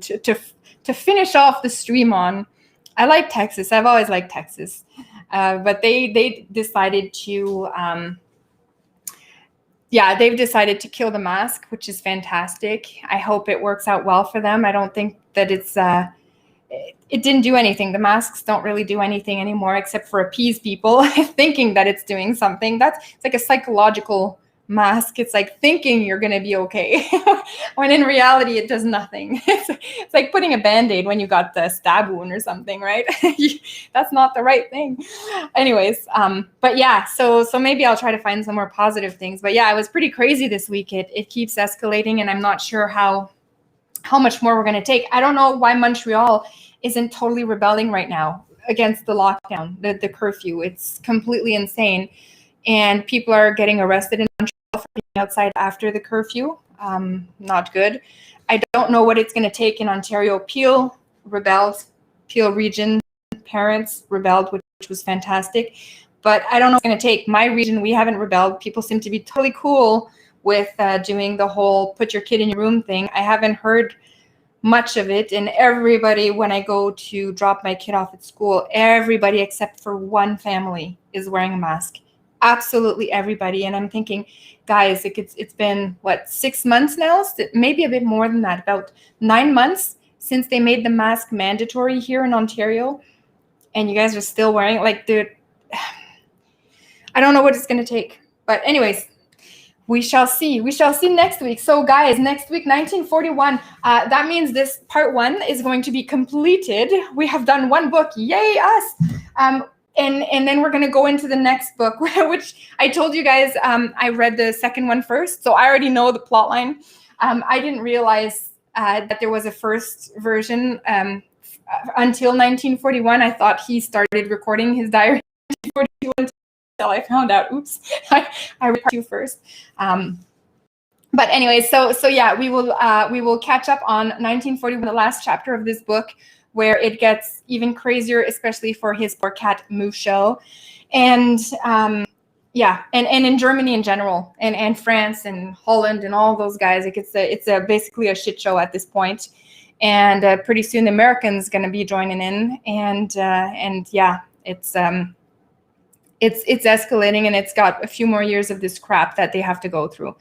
finish off the stream on. I like Texas. I've always liked Texas, but they decided to. They've decided to kill the mask, which is fantastic. I hope it works out well for them. I don't think that it didn't do anything. The masks don't really do anything anymore except for appease people thinking that it's doing something. It's like a psychological mask. It's like thinking you're going to be okay when in reality it does nothing. It's like putting a Band-Aid when you got the stab wound or something, right? That's not the right thing. Anyways, but yeah, so maybe I'll try to find some more positive things. But yeah, it was pretty crazy this week. It keeps escalating, and I'm not sure how much more we're going to take. I don't know why Montreal isn't totally rebelling right now. against the lockdown, the curfew. It's completely insane. And people are getting arrested in Montreal for being outside after the curfew. Not good. I don't know what it's going to take in Ontario. Peel rebelled. Peel region parents rebelled, which was fantastic. But I don't know what's going to take. My region, we haven't rebelled. People seem to be totally cool with doing the whole put your kid in your room thing. I haven't heard much of it. And everybody, when I go to drop my kid off at school, everybody except for one family is wearing a mask. Absolutely everybody. And I'm thinking, guys, it's been, what, 6 months now? Maybe a bit more than that, about 9 months since they made the mask mandatory here in Ontario. And you guys are still wearing it. Like, dude, I don't know what it's going to take. But anyways, we shall see. We shall see next week. So guys, next week, 1941, that means this part 1 is going to be completed. We have done 1 book. Yay, us. And then we're going to go into the next book, which I told you guys I read the second one first. So I already know the plot line. I didn't realize that there was a first version until 1941. I thought he started recording his diary in 1942 until I found out, oops, I read part 2 first. But anyway, so yeah, we will catch up on 1941, the last chapter of this book, where it gets even crazier, especially for his poor cat Musho, and yeah, and in Germany in general, and France and Holland and all those guys. Like it's basically a shit show at this point, and pretty soon the Americans going to be joining in, and yeah, it's escalating, and it's got a few more years of this crap that they have to go through.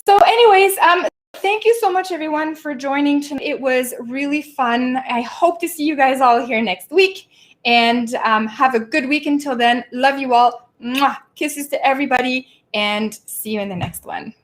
So anyways, thank you so much, everyone, for joining tonight. It was really fun. I hope to see you guys all here next week, and have a good week until then. Love you all. Mwah. Kisses to everybody, and see you in the next one.